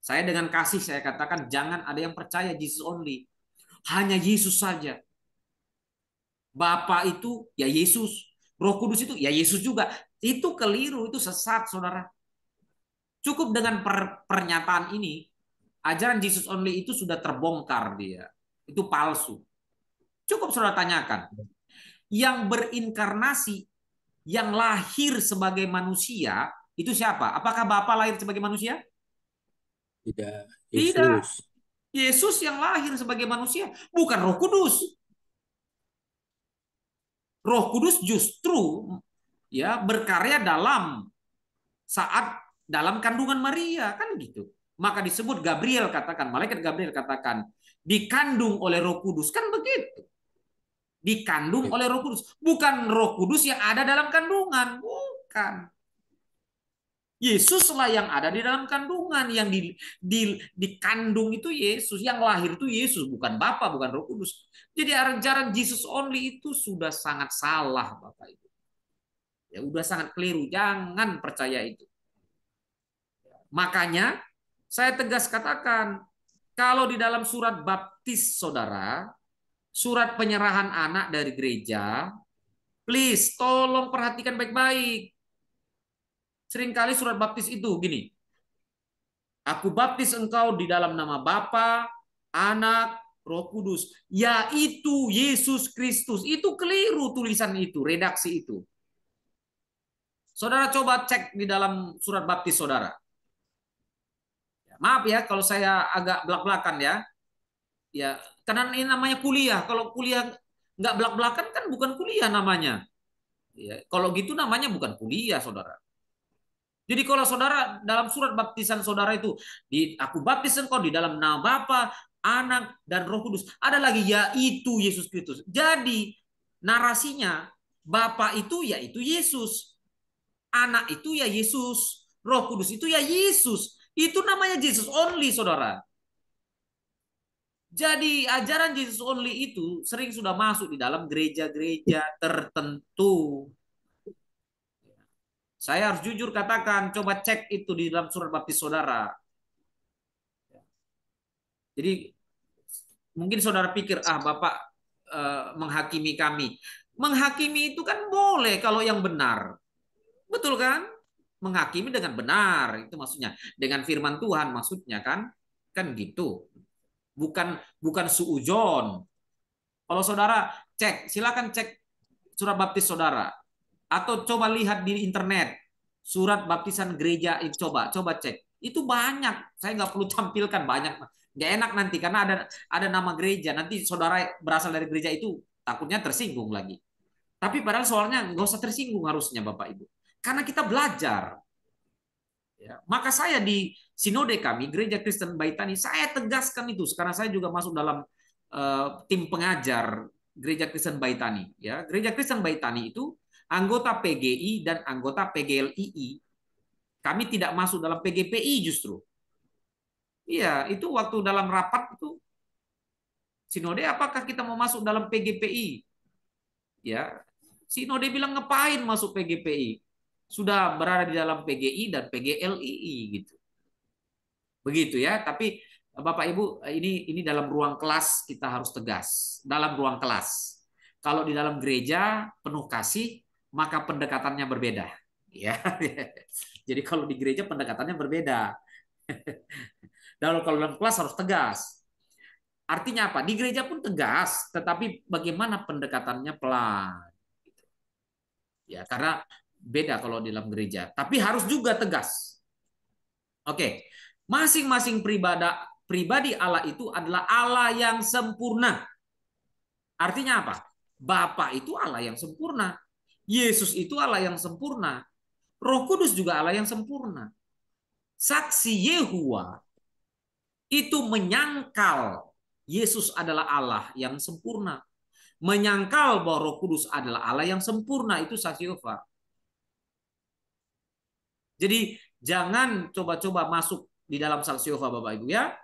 Saya dengan kasih saya katakan jangan ada yang percaya Jesus only. Hanya Yesus saja. Bapa itu ya Yesus. Roh Kudus itu ya Yesus juga. Itu keliru, itu sesat saudara. Cukup dengan pernyataan ini, ajaran Jesus only itu sudah terbongkar dia. Itu palsu. Cukup saudara tanyakan. Yang berinkarnasi, yang lahir sebagai manusia, itu siapa? Apakah Bapa lahir sebagai manusia? Tidak. Tidak. Yesus. Yesus yang lahir sebagai manusia, bukan Roh Kudus. Roh Kudus justru ya berkarya dalam kandungan Maria kan gitu. Maka disebut Gabriel katakan, malaikat Gabriel katakan dikandung oleh Roh Kudus kan begitu. Dikandung oleh Roh Kudus, bukan Roh Kudus yang ada dalam kandungan, bukan. Yesuslah yang ada di dalam kandungan, yang dikandung itu Yesus, yang lahir itu Yesus, bukan Bapa, bukan Roh Kudus. Jadi ajaran Jesus only itu sudah sangat salah, Bapak Ibu. Ya udah sangat keliru, jangan percaya itu. Makanya saya tegas katakan, kalau di dalam surat baptis saudara, surat penyerahan anak dari gereja, please tolong perhatikan baik-baik. Seringkali surat baptis itu gini, aku baptis engkau di dalam nama Bapa, Anak, Roh Kudus, yaitu Yesus Kristus. Itu keliru tulisan itu, redaksi itu. Saudara coba cek di dalam surat baptis saudara. Maaf ya kalau saya agak belak-belakan ya. Ya, karena ini namanya kuliah. Kalau kuliah nggak belak-belakan kan bukan kuliah namanya. Ya, kalau gitu namanya bukan kuliah, saudara. Jadi kalau saudara dalam surat baptisan saudara itu, aku baptis engkau di dalam nama Bapa, Anak, dan Roh Kudus. Ada lagi yaitu Yesus Kristus. Jadi narasinya Bapa itu yaitu Yesus. Anak itu ya Yesus. Roh Kudus itu ya Yesus. Itu namanya Jesus only, saudara. Jadi ajaran Jesus only itu sering sudah masuk di dalam gereja-gereja tertentu. Saya harus jujur katakan, coba cek itu di dalam surat baptis saudara. Jadi mungkin saudara pikir, Bapak menghakimi kami. Menghakimi itu kan boleh kalau yang benar. Betul kan? Menghakimi dengan benar, itu maksudnya. Dengan firman Tuhan maksudnya kan? Kan gitu. Bukan suujon. Kalau saudara cek, silakan cek surat baptis saudara. Atau coba lihat di internet surat baptisan gereja itu, coba cek. Itu banyak. Saya nggak perlu tampilkan banyak. Nggak enak nanti karena ada nama gereja. Nanti saudara berasal dari gereja itu takutnya tersinggung lagi. Tapi padahal soalnya nggak usah tersinggung harusnya Bapak Ibu. Karena kita belajar. Ya, maka saya di sinode kami Gereja Kristen Baitani saya tegaskan itu karena saya juga masuk dalam tim pengajar Gereja Kristen Baitani. Ya, Gereja Kristen Baitani itu anggota PGI dan anggota PGLII. Kami tidak masuk dalam PGPI justru. Iya, itu waktu dalam rapat itu sinode apakah kita mau masuk dalam PGPI? Ya, sinode bilang ngapain masuk PGPI? Sudah berada di dalam PGI dan PGLII gitu. Begitu ya, tapi Bapak Ibu ini dalam ruang kelas kita harus tegas. Dalam ruang kelas. Kalau di dalam gereja penuh kasih, maka pendekatannya berbeda. Ya. Jadi kalau di gereja pendekatannya berbeda. Kalau dalam kelas harus tegas. Artinya apa? Di gereja pun tegas, tetapi bagaimana pendekatannya pelan. Ya, karena beda kalau di dalam gereja. Tapi harus juga tegas. Oke. Masing-masing pribadi Allah itu adalah Allah yang sempurna. Artinya apa? Bapa itu Allah yang sempurna. Yesus itu Allah yang sempurna. Roh Kudus juga Allah yang sempurna. Saksi Yehua itu menyangkal Yesus adalah Allah yang sempurna. Menyangkal bahwa Roh Kudus adalah Allah yang sempurna. Itu saksi Yehova. Jadi jangan coba-coba masuk di dalam saksi Yehova Bapak Ibu ya.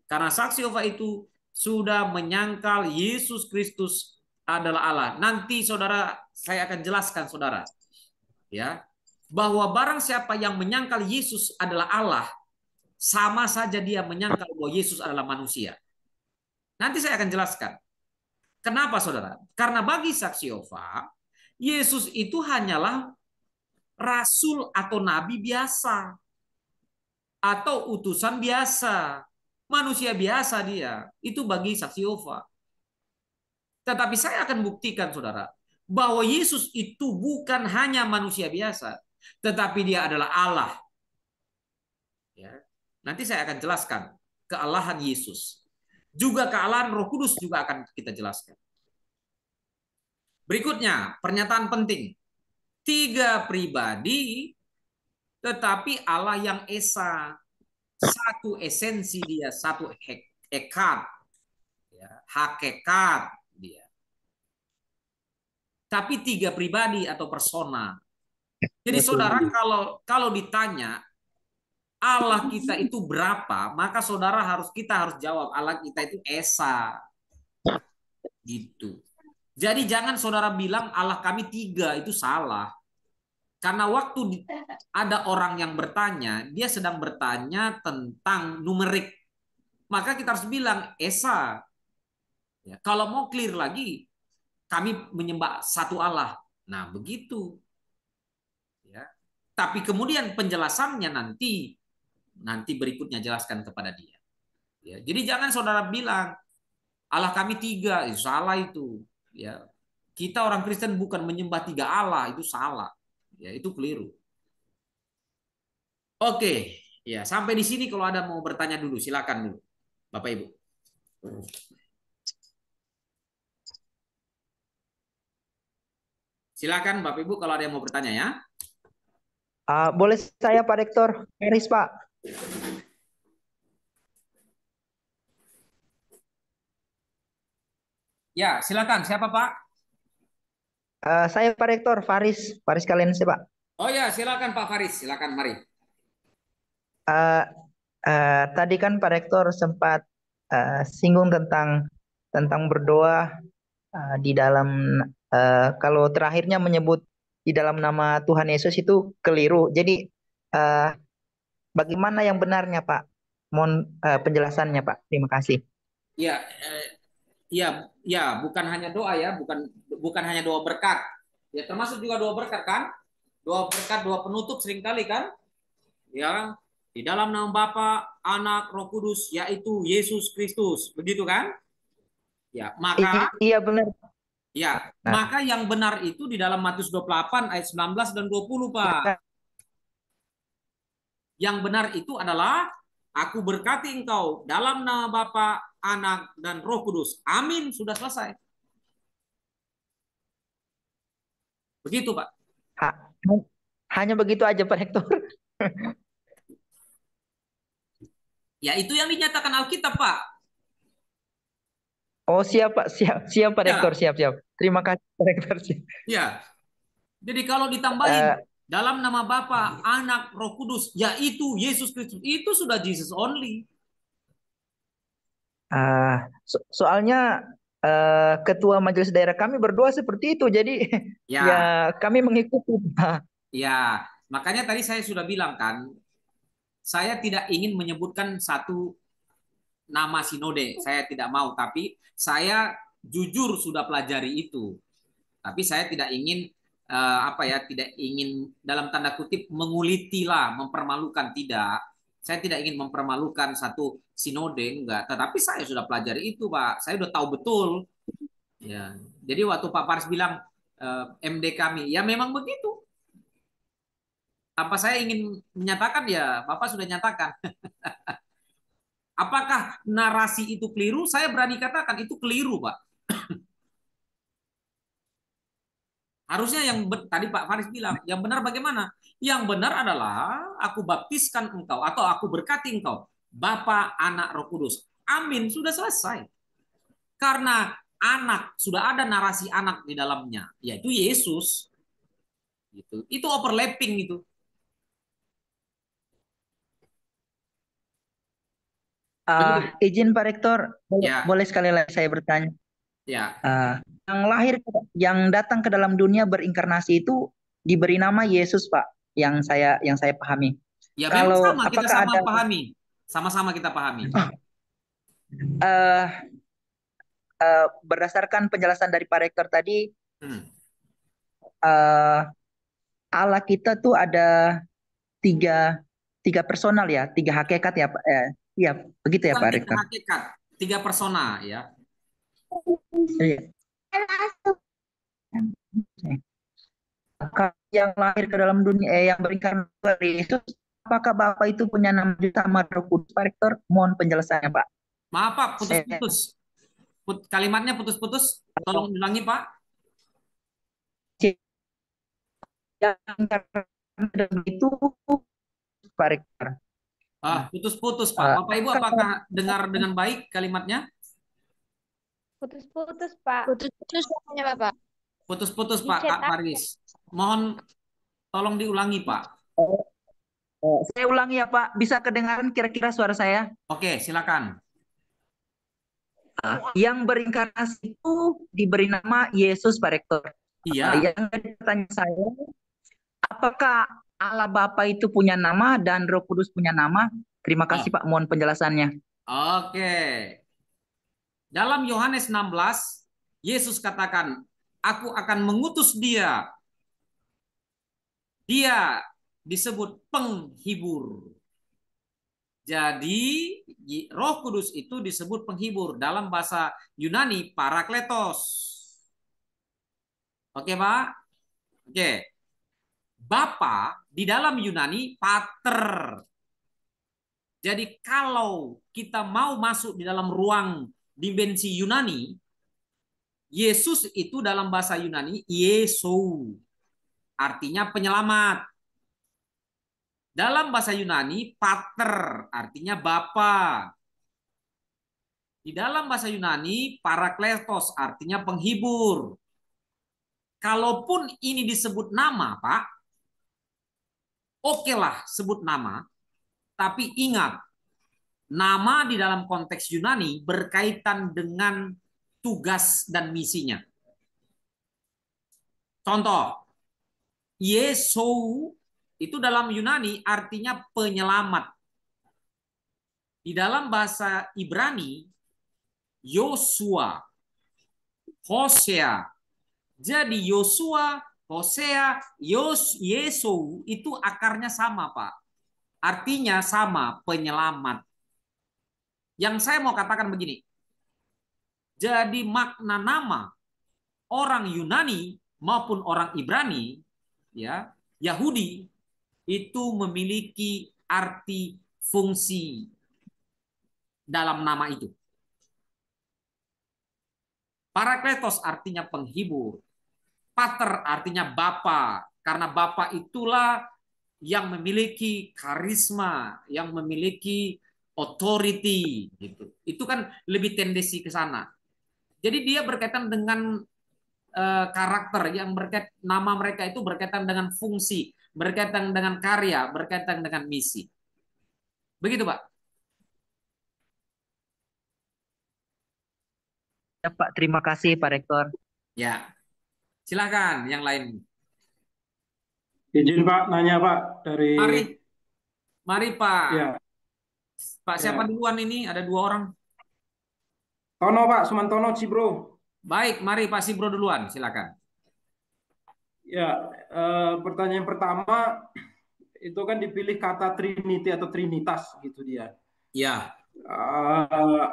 Karena saksi Yehova itu sudah menyangkal Yesus Kristus adalah Allah. Nanti saudara saya akan jelaskan saudara. Ya. Bahwa barang siapa yang menyangkal Yesus adalah Allah, sama saja dia menyangkal bahwa Yesus adalah manusia. Nanti saya akan jelaskan. Kenapa saudara? Karena bagi saksi Yehova, Yesus itu hanyalah rasul atau nabi biasa. Atau utusan biasa. Manusia biasa dia. Itu bagi saksi Yehova. Tetapi saya akan buktikan saudara. Bahwa Yesus itu bukan hanya manusia biasa. Tetapi dia adalah Allah. Ya. Nanti saya akan jelaskan kealahan Yesus. Juga kealahan Roh Kudus juga akan kita jelaskan. Berikutnya, pernyataan penting. 3 pribadi, tetapi Allah yang esa. Satu esensi dia, satu ekat, ya, hakikat dia. Tapi 3 pribadi atau persona. Jadi saudara kalau ditanya Allah kita itu berapa, maka saudara kita harus jawab Allah kita itu esa. Gitu. Jadi jangan saudara bilang Allah kami 3, itu salah. Karena waktu ada orang yang bertanya, dia sedang bertanya tentang numerik. Maka kita harus bilang esa. Ya, kalau mau clear lagi, kami menyembah satu Allah. Nah, begitu. Ya. Tapi kemudian penjelasannya nanti berikutnya jelaskan kepada dia. Ya, jadi jangan saudara bilang Allah kami tiga, salah itu. Ya, kita orang Kristen bukan menyembah tiga Allah, itu salah. Ya, itu keliru. Oke, ya sampai di sini kalau ada mau bertanya dulu, silakan dulu, Bapak Ibu. Silakan Bapak Ibu kalau ada yang mau bertanya ya. Boleh saya Pak Rektor? Faris Pak. Ya, silakan. Siapa Pak? Saya Pak Rektor, Faris kalian sih Pak. Oh ya, silakan Pak Faris, silakan mari. Eh, Tadi kan Pak Rektor sempat singgung tentang berdoa di dalam kalau terakhirnya menyebut di dalam nama Tuhan Yesus itu keliru. Jadi eh, bagaimana yang benarnya Pak? Mohon penjelasannya Pak. Terima kasih. Ya, ya, ya, bukan hanya doa ya, bukan hanya doa berkat. Ya, termasuk juga doa berkat kan? Doa berkat, doa penutup seringkali kan? Ya, di dalam nama Bapa, Anak, Roh Kudus, yaitu Yesus Kristus, begitu kan? Ya, Iya benar. maka yang benar itu di dalam Matius 28 ayat 19 dan 20, Pak. Yang benar itu adalah aku berkati engkau dalam nama Bapa, Anak, dan Roh Kudus. Amin, sudah selesai. Begitu, Pak. Hanya begitu aja Pak Rektor. Ya, itu yang dinyatakan Alkitab, Pak. Oh siap Pak, siap Pak Rektor, siap. Terima kasih Pak Rektor. Ya, jadi kalau ditambahin dalam nama Bapa, Anak, Roh Kudus, yaitu Yesus Kristus, itu sudah Jesus only. Soalnya ketua majelis daerah kami berdoa seperti itu, jadi ya kami mengikuti. Ya, makanya tadi saya sudah bilang kan, saya tidak ingin menyebutkan satu nama sinode, saya tidak mau, tapi saya jujur sudah pelajari itu. Tapi saya tidak ingin tidak ingin dalam tanda kutip menguliti lah, mempermalukan, tidak. Saya tidak ingin mempermalukan satu sinode, enggak. Tetapi saya sudah pelajari itu, Pak. Saya sudah tahu betul. Ya. Jadi waktu Pak Pars bilang MD kami, ya memang begitu. Apa saya ingin menyatakan ya, Bapak sudah nyatakan. Apakah narasi itu keliru? Saya berani katakan itu keliru, Pak. Harusnya tadi Pak Faris bilang, yang benar bagaimana? Yang benar adalah aku baptiskan engkau atau aku berkati engkau. Bapa, Anak, Roh Kudus. Amin, sudah selesai. Karena anak, sudah ada narasi anak di dalamnya, yaitu Yesus. Gitu. Itu overlapping itu. Izin Pak Rektor, boleh sekali lagi saya bertanya? Ya. Yang datang ke dalam dunia berinkarnasi itu diberi nama Yesus, Pak. Yang saya pahami. Ya, memang sama, kita sama pahami. Sama-sama kita pahami. Berdasarkan penjelasan dari Pak Rektor tadi, Allah kita tuh ada tiga personal ya, tiga hakikat ya, Pak. Iya, begitu ya Pak Rektor. Tiga hakikat, tiga persona ya. Yang lahir ke dalam dunia, yang berinkarnasi dari Yesus, apakah Bapak itu punya nama sama Roh Kudus, Pak Rektor? Mohon penjelasannya, Pak. Maaf Pak, putus-putus. Kalimatnya putus-putus. Tolong ulangi Pak. Yang itu Pak Rektor. Putus-putus Pak. Bapak Ibu apakah dengar dengan baik kalimatnya? Putus-putus Pak. Putus-putus namanya Bapak. Putus-putus Pak Faris. Mohon tolong diulangi Pak. Saya ulangi ya Pak. Bisa kedengaran kira-kira suara saya? Oke, silakan. Yang berinkarnasi itu diberi nama Yesus Pak Rektor. Iya. Yang bertanya saya, apakah Allah Bapa itu punya nama dan Roh Kudus punya nama? Terima kasih Pak, mohon penjelasannya. Oke. Dalam Yohanes 16, Yesus katakan, aku akan mengutus dia. Dia disebut penghibur. Jadi Roh Kudus itu disebut penghibur dalam bahasa Yunani parakletos. Oke, Pak? Oke. Bapa di dalam Yunani pater. Jadi kalau kita mau masuk di dalam ruang dimensi Yunani, Yesus itu dalam bahasa Yunani Yesu, artinya penyelamat. Dalam bahasa Yunani pater artinya bapa. Di dalam bahasa Yunani parakletos artinya penghibur. Kalaupun ini disebut nama, Pak, oke lah sebut nama, tapi ingat, nama di dalam konteks Yunani berkaitan dengan tugas dan misinya. Contoh, Yesu itu dalam Yunani artinya penyelamat. Di dalam bahasa Ibrani, Yosua, Hosea. Jadi Yosua, Hosea, Yesu itu akarnya sama, Pak. Artinya sama, penyelamat. Yang saya mau katakan begini. Jadi makna nama orang Yunani maupun orang Ibrani, ya, Yahudi itu memiliki arti fungsi dalam nama itu. Parakletos artinya penghibur. Pater artinya bapa, karena bapa itulah yang memiliki karisma, yang memiliki authority gitu. Itu kan lebih tendensi ke sana. Jadi dia berkaitan dengan karakter yang berkaitan, nama mereka itu berkaitan dengan fungsi, berkaitan dengan karya, berkaitan dengan misi. Begitu, Pak. Ya, Pak, terima kasih Pak Rektor. Ya. Silakan yang lain. Izin Pak, nanya Pak dari. Mari Pak. Ya. Pak siapa duluan ini? Ada 2 orang. Tono Pak, Sumantono Cibro. Baik, mari Pak Cibro duluan, silakan. Ya, pertanyaan pertama itu kan dipilih kata Trinity atau Trinitas gitu dia. Ya.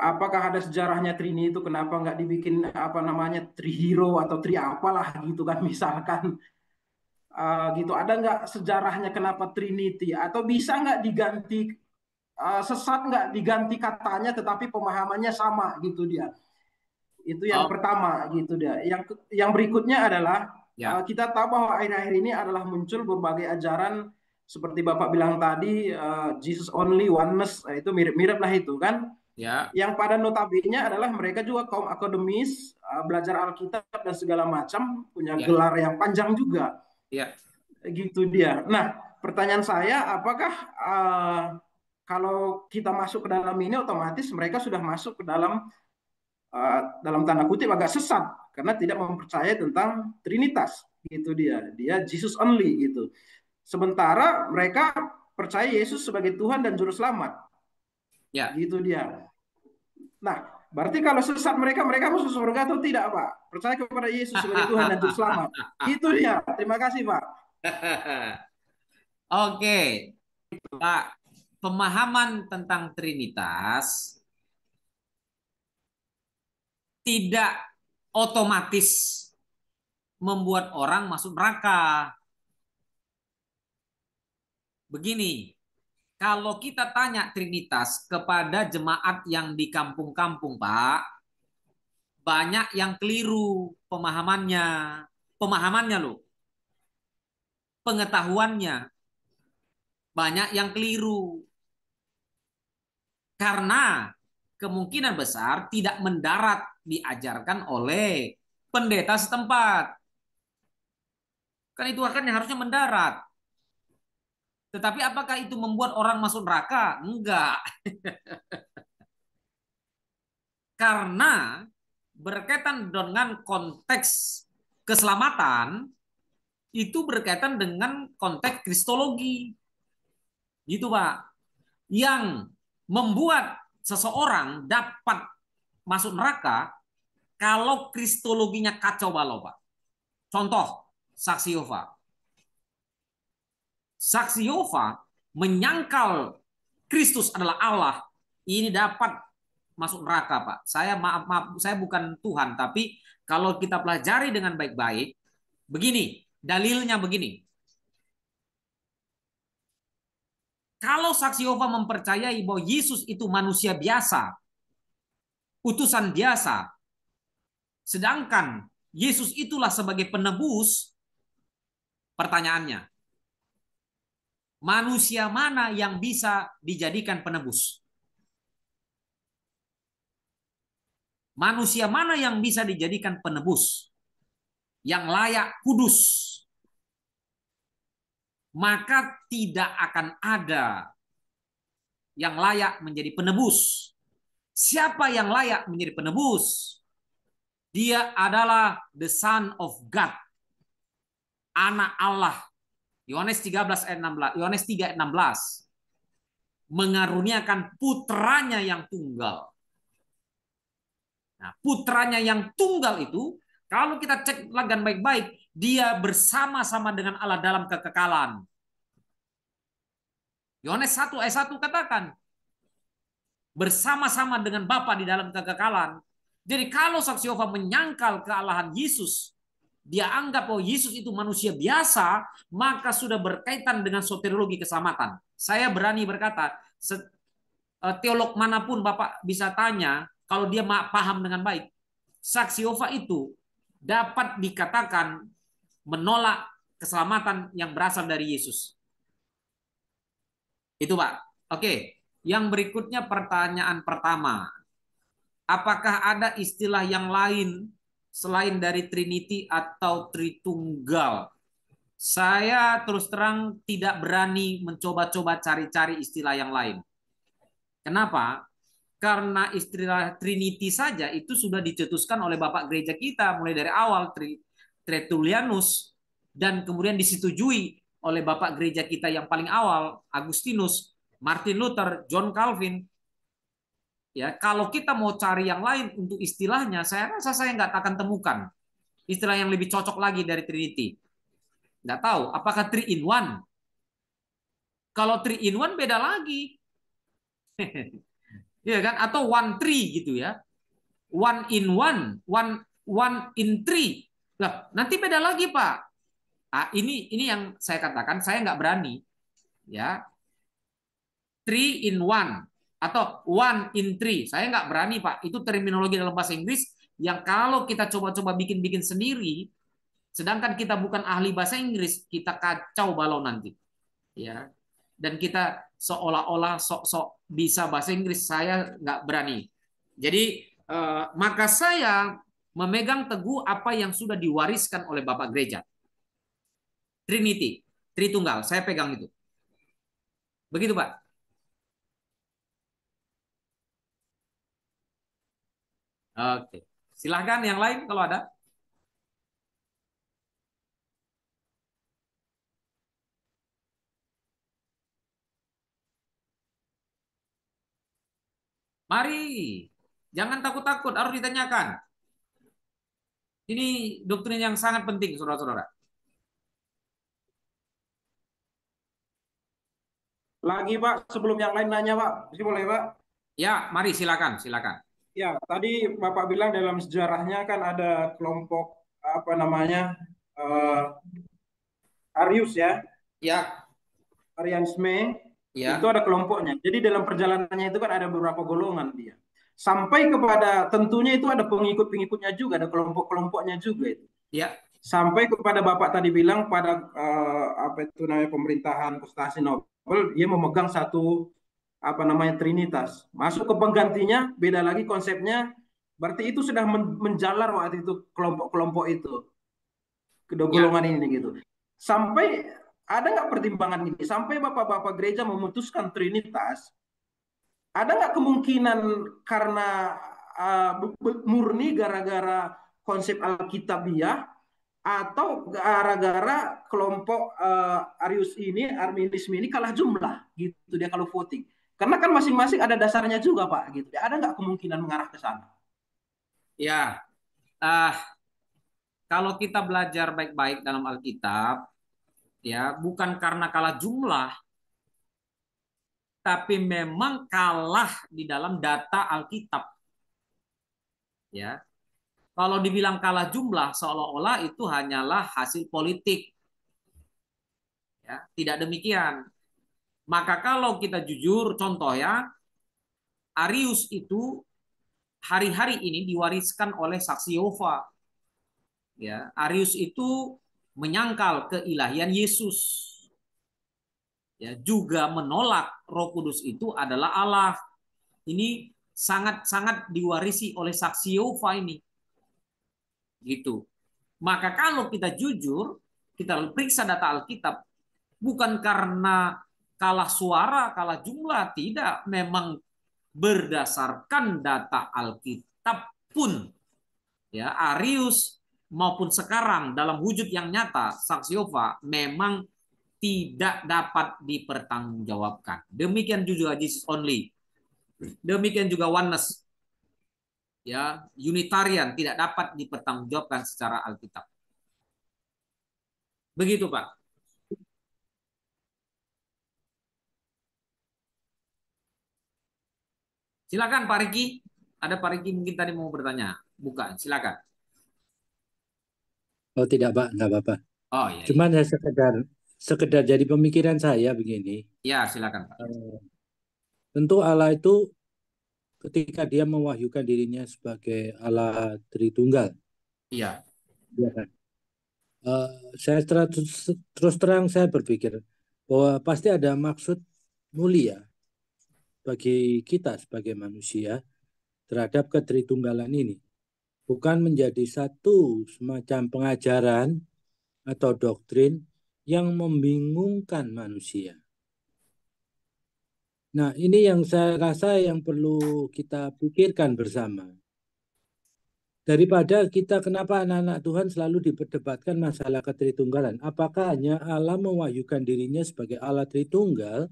Apakah ada sejarahnya Trini itu? Kenapa nggak dibikin apa namanya Trihero atau Tri apalah gitu kan misalkan? Gitu, ada nggak sejarahnya kenapa Trinity, atau bisa nggak diganti, sesat nggak diganti katanya tetapi pemahamannya sama gitu dia. Itu yang pertama gitu dia. Yang berikutnya adalah kita tahu bahwa akhir-akhir ini adalah muncul berbagai ajaran seperti Bapak bilang tadi, Jesus only, oneness, itu mirip-mirip lah itu kan. Yang pada notabene adalah mereka juga kaum akademis, belajar Alkitab dan segala macam, punya gelar yang panjang juga. Gitu dia. Nah, pertanyaan saya, apakah kalau kita masuk ke dalam ini otomatis mereka sudah masuk ke dalam tanda kutip agak sesat karena tidak mempercayai tentang Trinitas gitu dia Jesus only gitu, sementara mereka percaya Yesus sebagai Tuhan dan Juru Selamat gitu dia. Nah, berarti kalau sesat mereka masuk surga atau tidak Pak? Percaya kepada Yesus sebagai Tuhan dan Juru Selamat. Itu dia. Terima kasih Pak. Oke Pak, pemahaman tentang Trinitas tidak otomatis membuat orang masuk neraka. Begini, kalau kita tanya Trinitas kepada jemaat yang di kampung-kampung, Pak, banyak yang keliru pemahamannya loh. Pengetahuannya banyak yang keliru. Karena kemungkinan besar tidak mendarat diajarkan oleh pendeta setempat. Kan itu kan yang harusnya mendarat. Tetapi apakah itu membuat orang masuk neraka? Enggak. Karena berkaitan dengan konteks keselamatan, itu berkaitan dengan konteks kristologi. Gitu Pak. Yang membuat seseorang dapat masuk neraka kalau kristologinya kacau balau, Pak. Contoh, saksi Yehova. Saksi Yehova menyangkal Kristus adalah Allah, ini dapat masuk neraka, Pak. Saya maaf, saya bukan Tuhan, tapi kalau kita pelajari dengan baik-baik, begini, dalilnya begini. Kalau saksi Yehova mempercayai bahwa Yesus itu manusia biasa, utusan biasa, sedangkan Yesus itulah sebagai penebus, pertanyaannya, manusia mana yang bisa dijadikan penebus? Manusia mana yang bisa dijadikan penebus? Yang layak kudus. Maka tidak akan ada yang layak menjadi penebus. Siapa yang layak menjadi penebus? Dia adalah the Son of God. Anak Allah. Yohanes 13 ayat 16, Yohanes 3 ayat 16. Mengaruniakan putranya yang tunggal. Nah, putranya yang tunggal itu, kalau kita cek lagan baik-baik, dia bersama-sama dengan Allah dalam kekekalan. Yohanes 1 ayat 1 katakan, bersama-sama dengan Bapa di dalam kekekalan. Jadi kalau saksi Yehova menyangkal kealahan Yesus, dia anggap bahwa Yesus itu manusia biasa, maka sudah berkaitan dengan soteriologi keselamatan. Saya berani berkata, teolog manapun Bapak bisa tanya, kalau dia paham dengan baik, saksi Yehova itu dapat dikatakan menolak keselamatan yang berasal dari Yesus. Itu Pak. Oke, yang berikutnya pertanyaan pertama. Apakah ada istilah yang lain selain dari Trinity atau Tritunggal? Saya terus terang tidak berani mencoba-coba cari-cari istilah yang lain. Kenapa? Karena istilah Trinity saja itu sudah dicetuskan oleh Bapak Gereja kita mulai dari awal, Tertullianus, dan kemudian disetujui oleh Bapak Gereja kita yang paling awal, Agustinus, Martin Luther, John Calvin. Ya, kalau kita mau cari yang lain untuk istilahnya, saya rasa saya nggak akan temukan istilah yang lebih cocok lagi dari Trinity. Nggak tahu, apakah 3 in 1? Kalau 3 in 1 beda lagi. Iya kan? Atau 1-3 gitu ya. 1 in 1, 1 in 3. Nah, nanti beda lagi, Pak. Ah, ini yang saya katakan, saya nggak berani. Ya. 3 in 1 atau 1 in 3. Saya nggak berani, Pak. Itu terminologi dalam bahasa Inggris yang kalau kita coba-coba bikin-bikin sendiri, sedangkan kita bukan ahli bahasa Inggris, kita kacau balau nanti. Ya. Dan kita seolah-olah sok-sok bisa bahasa Inggris, saya nggak berani. Jadi maka saya memegang teguh apa yang sudah diwariskan oleh Bapak Gereja. Trinity, Tritunggal, saya pegang itu. Begitu Pak. Oke, silahkan yang lain kalau ada. Mari, jangan takut-takut, harus ditanyakan. Ini doktrin yang sangat penting, saudara-saudara. Lagi Pak, sebelum yang lain nanya Pak, masih boleh Pak? Ya, mari silakan, silakan. Ya, tadi Bapak bilang dalam sejarahnya kan ada kelompok apa namanya Arius ya, Ya, Arianisme, ya. itu ada kelompoknya. Jadi dalam perjalanannya itu kan ada beberapa golongan dia. Sampai kepada tentunya itu ada pengikut-pengikutnya juga, ada kelompok-kelompoknya juga itu. Ya. Sampai kepada Bapak tadi bilang pada apa itu namanya pemerintahan Konstantinopel, dia memegang satu apa namanya Trinitas. Masuk ke penggantinya beda lagi konsepnya. Berarti itu sudah menjalar waktu itu kelompok-kelompok itu, kedua golongan ini gitu. Sampai ada nggak pertimbangan ini? Sampai bapak-bapak gereja memutuskan Trinitas, ada nggak kemungkinan karena murni gara-gara konsep Alkitabiah atau gara-gara kelompok Arius ini, Arminianisme ini kalah jumlah gitu dia kalau voting? Karena kan masing-masing ada dasarnya juga Pak gitu. Ada nggak kemungkinan mengarah ke sana? Ya, kalau kita belajar baik-baik dalam Alkitab, ya bukan karena kalah jumlah, tapi memang kalah di dalam data Alkitab. Ya, kalau dibilang kalah jumlah, seolah-olah itu hanyalah hasil politik. Ya, tidak demikian. Maka kalau kita jujur, contoh ya, Arius itu hari-hari ini diwariskan oleh saksi Yehova. Ya, Arius itu menyangkal keilahian Yesus. Ya, juga menolak Roh Kudus itu adalah Allah. Ini sangat-sangat diwarisi oleh saksi Yehova ini. Gitu. Maka kalau kita jujur, kita periksa data Alkitab, bukan karena kalah suara, kalah jumlah, tidak. Memang berdasarkan data Alkitab pun, ya, Arius maupun sekarang dalam wujud yang nyata, saksi Yehova memang tidak dapat dipertanggungjawabkan. Demikian juga Jesus only. Demikian juga oneness. Ya, Unitarian tidak dapat dipertanggungjawabkan secara Alkitab. Begitu, Pak. Silakan Pak Riki. Ada Pak Riki mungkin tadi mau bertanya. Bukan, silakan. Oh tidak Pak, nggak apa-apa. Oh iya, Cuman ya sekedar jadi pemikiran saya begini. iya. Ya, silakan Pak. Tentu Allah itu ketika dia mewahyukan dirinya sebagai Allah Tritunggal, Iya. ya kan? Saya terus terang saya berpikir bahwa pasti ada maksud mulia bagi kita sebagai manusia terhadap ketritunggalan ini. Bukan menjadi satu semacam pengajaran atau doktrin yang membingungkan manusia. Nah, ini yang saya rasa yang perlu kita pikirkan bersama. Daripada kita kenapa anak-anak Tuhan selalu diperdebatkan masalah ketritunggalan. Apakah hanya Allah mewahyukan dirinya sebagai Allah Tritunggal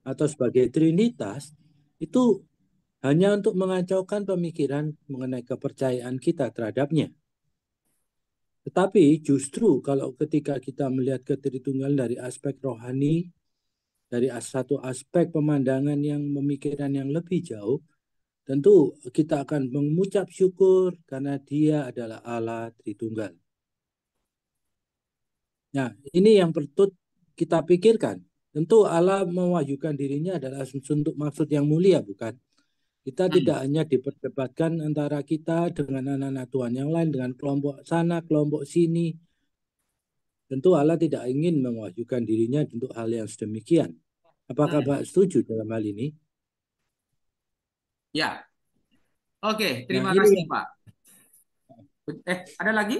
atau sebagai Trinitas, itu hanya untuk mengacaukan pemikiran mengenai kepercayaan kita terhadapnya. Tetapi justru kalau ketika kita melihat ketritunggalan dari aspek rohani, dari satu aspek pemandangan yang pemikiran yang lebih jauh, tentu kita akan mengucap syukur karena Dia adalah Allah Tritunggal. Nah, ini yang perlu kita pikirkan. Tentu Allah mewahyukan dirinya adalah untuk maksud yang mulia, bukan? Kita tidak hanya diperdebatkan antara kita dengan anak-anak Tuhan yang lain, dengan kelompok sana, kelompok sini. Tentu Allah tidak ingin mewahyukan dirinya untuk hal yang sedemikian. Apakah Pak setuju dalam hal ini? Ya. Oke, terima Nah, ini kasih Pak. Ada lagi?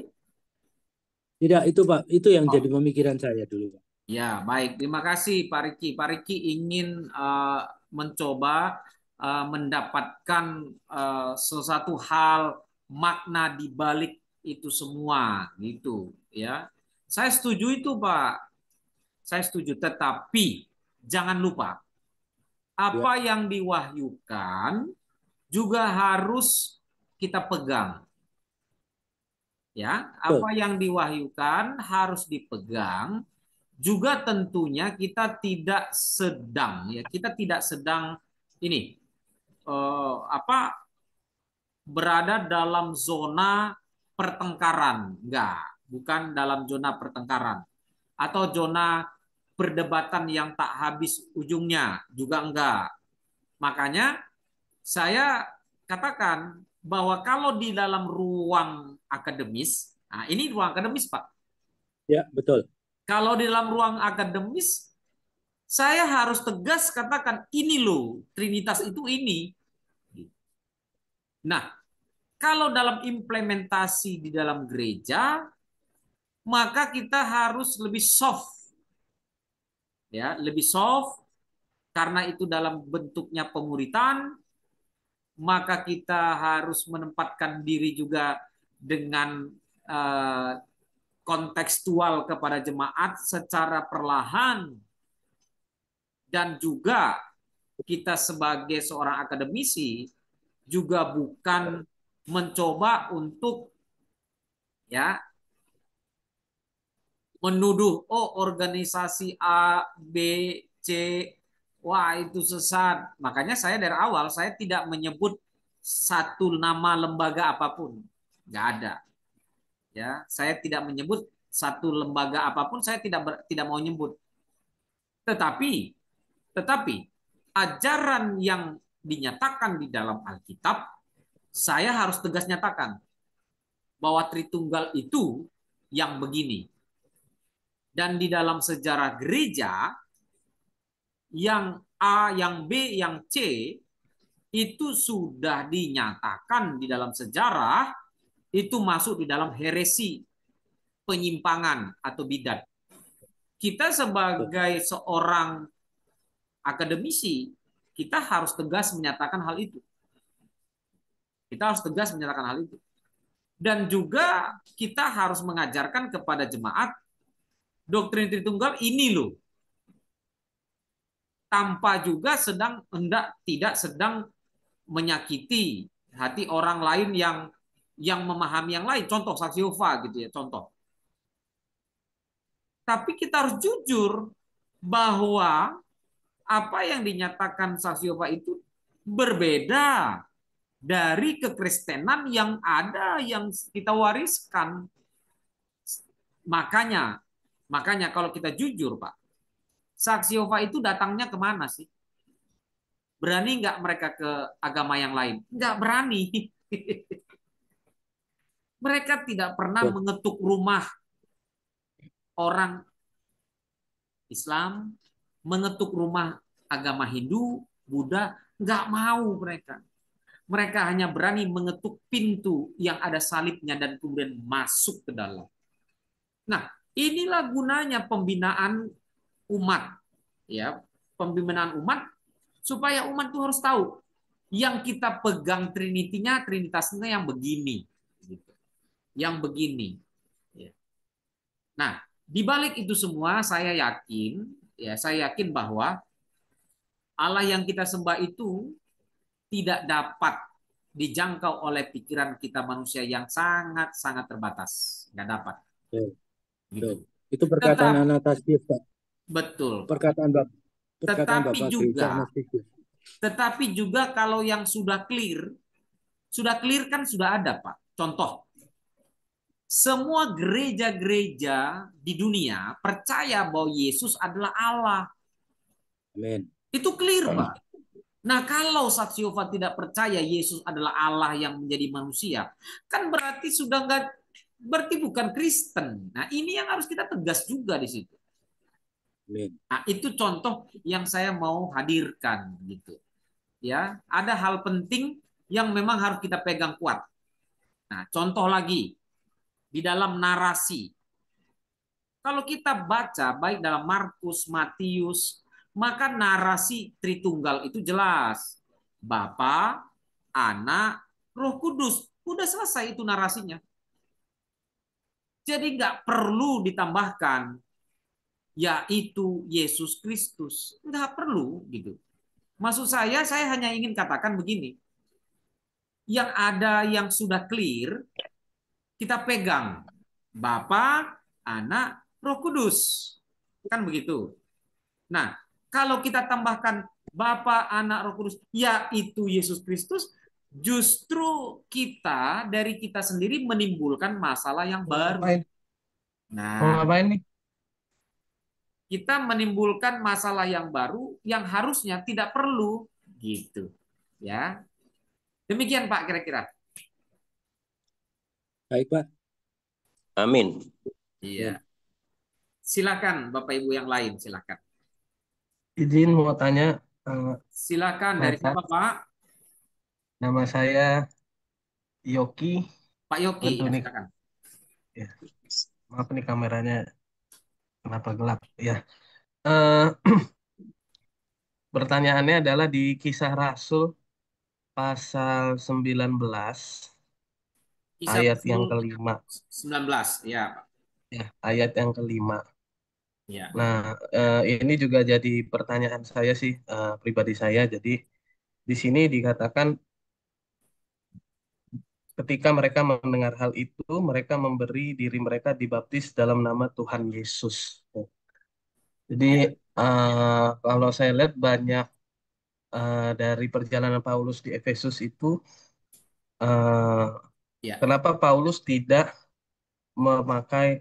tidak, itu Pak, itu yang Oh. jadi pemikiran saya dulu, Pak. Ya, baik. Terima kasih Pak Riki. Pak Riki ingin mencoba mendapatkan sesuatu hal makna di balik itu semua, gitu ya. Saya setuju itu, Pak. Saya setuju, tetapi jangan lupa apa yang diwahyukan juga harus kita pegang. Ya, apa yang diwahyukan harus dipegang. Juga tentunya kita tidak sedang ini berada dalam zona pertengkaran, bukan dalam zona pertengkaran atau zona perdebatan yang tak habis ujungnya, juga enggak. Makanya saya katakan bahwa kalau di dalam ruang akademis, nah ini ruang akademis Pak. Ya, betul. Kalau di dalam ruang akademis, saya harus tegas katakan ini loh, Trinitas itu ini. Nah, kalau dalam implementasi di dalam gereja, maka kita harus lebih soft. Ya, lebih soft karena itu dalam bentuknya pemuritan, maka kita harus menempatkan diri juga dengan kontekstual kepada jemaat secara perlahan. Dan juga kita sebagai seorang akademisi juga bukan mencoba untuk ya menuduh organisasi A, B, C Wah, itu sesat. Makanya saya dari awal saya tidak menyebut satu nama lembaga apapun. Nggak ada. Ya, saya tidak menyebut satu lembaga apapun. Saya tidak mau nyebut. Tetapi, tetapi ajaran yang dinyatakan di dalam Alkitab, saya harus tegas nyatakan bahwa Tritunggal itu yang begini. Dan di dalam sejarah gereja, yang A, yang B, yang C, itu sudah dinyatakan di dalam sejarah, itu masuk di dalam heresi, penyimpangan, atau bidat. Kita sebagai seorang akademisi, kita harus tegas menyatakan hal itu. Kita harus tegas menyatakan hal itu. Dan juga kita harus mengajarkan kepada jemaat, doktrin Tritunggal ini loh, tanpa juga tidak sedang menyakiti hati orang lain yang memahami yang lain. Contoh saksi Yehova gitu ya, contoh. Tapi kita harus jujur bahwa apa yang dinyatakan saksi Yehova itu berbeda dari kekristenan yang ada, yang kita wariskan. Makanya kalau kita jujur, Pak, saksi Yehova itu datangnya kemana sih? Berani nggak mereka ke agama yang lain? Nggak berani. Mereka tidak pernah mengetuk rumah orang Islam, mengetuk rumah agama Hindu, Buddha, nggak mau mereka. Mereka hanya berani mengetuk pintu yang ada salibnya dan kemudian masuk ke dalam. Nah, inilah gunanya pembinaan umat, ya, pembinaan umat supaya umat itu harus tahu yang kita pegang Trinity-nya, Trinitasnya yang begini, gitu. Yang begini. Ya. Nah, di balik itu semua saya yakin bahwa Allah yang kita sembah itu tidak dapat dijangkau oleh pikiran kita manusia yang sangat-sangat terbatas. Nggak dapat. Gitu. Itu perkataan Anastasius, Pak. Betul. Perkataan Bapak. Tetapi juga kalau yang sudah clear kan sudah ada, Pak. Contoh, semua gereja-gereja di dunia percaya bahwa Yesus adalah Allah. Amin. Itu clear, Pak. Nah, kalau saksi Yehova tidak percaya Yesus adalah Allah yang menjadi manusia, kan berarti berarti bukan Kristen. Nah, ini yang harus kita tegas juga di situ. Nah, itu contoh yang saya mau hadirkan gitu. Ya, ada hal penting yang memang harus kita pegang kuat. Nah, contoh lagi di dalam narasi. Kalau kita baca baik dalam Markus, Matius, maka narasi Tritunggal itu jelas. Bapa, Anak, Roh Kudus. Udah selesai itu narasinya. Jadi nggak perlu ditambahkan yaitu Yesus Kristus. Nggak perlu gitu. Maksud saya hanya ingin katakan begini. Yang ada yang sudah clear, kita pegang. Bapa, Anak, Roh Kudus. Kan begitu. Nah, kalau kita tambahkan Bapa, Anak, Roh Kudus, yaitu Yesus Kristus, justru dari kita sendiri menimbulkan masalah yang baru. Nah, kita menimbulkan masalah yang baru yang harusnya tidak perlu gitu. Ya. Demikian Pak kira-kira. Baik, Pak. Amin. Iya. Silakan Bapak Ibu yang lain, silakan. Izin mau tanya. Silakan dari siapa Pak? Nama saya Yoki. Pak Yoki, silakan. Ya. Maaf nih kameranya kenapa gelap ya. Pertanyaannya adalah di Kisah Rasul pasal 19 ayat yang kelima. 19, ya Pak. Ya, ayat yang kelima. Ya. Nah, ini juga jadi pertanyaan saya sih, pribadi saya. Jadi di sini dikatakan ketika mereka mendengar hal itu, mereka memberi diri mereka dibaptis dalam nama Tuhan Yesus. Jadi Kalau saya lihat banyak dari perjalanan Paulus di Efesus itu, eh, Ya. kenapa Paulus tidak memakai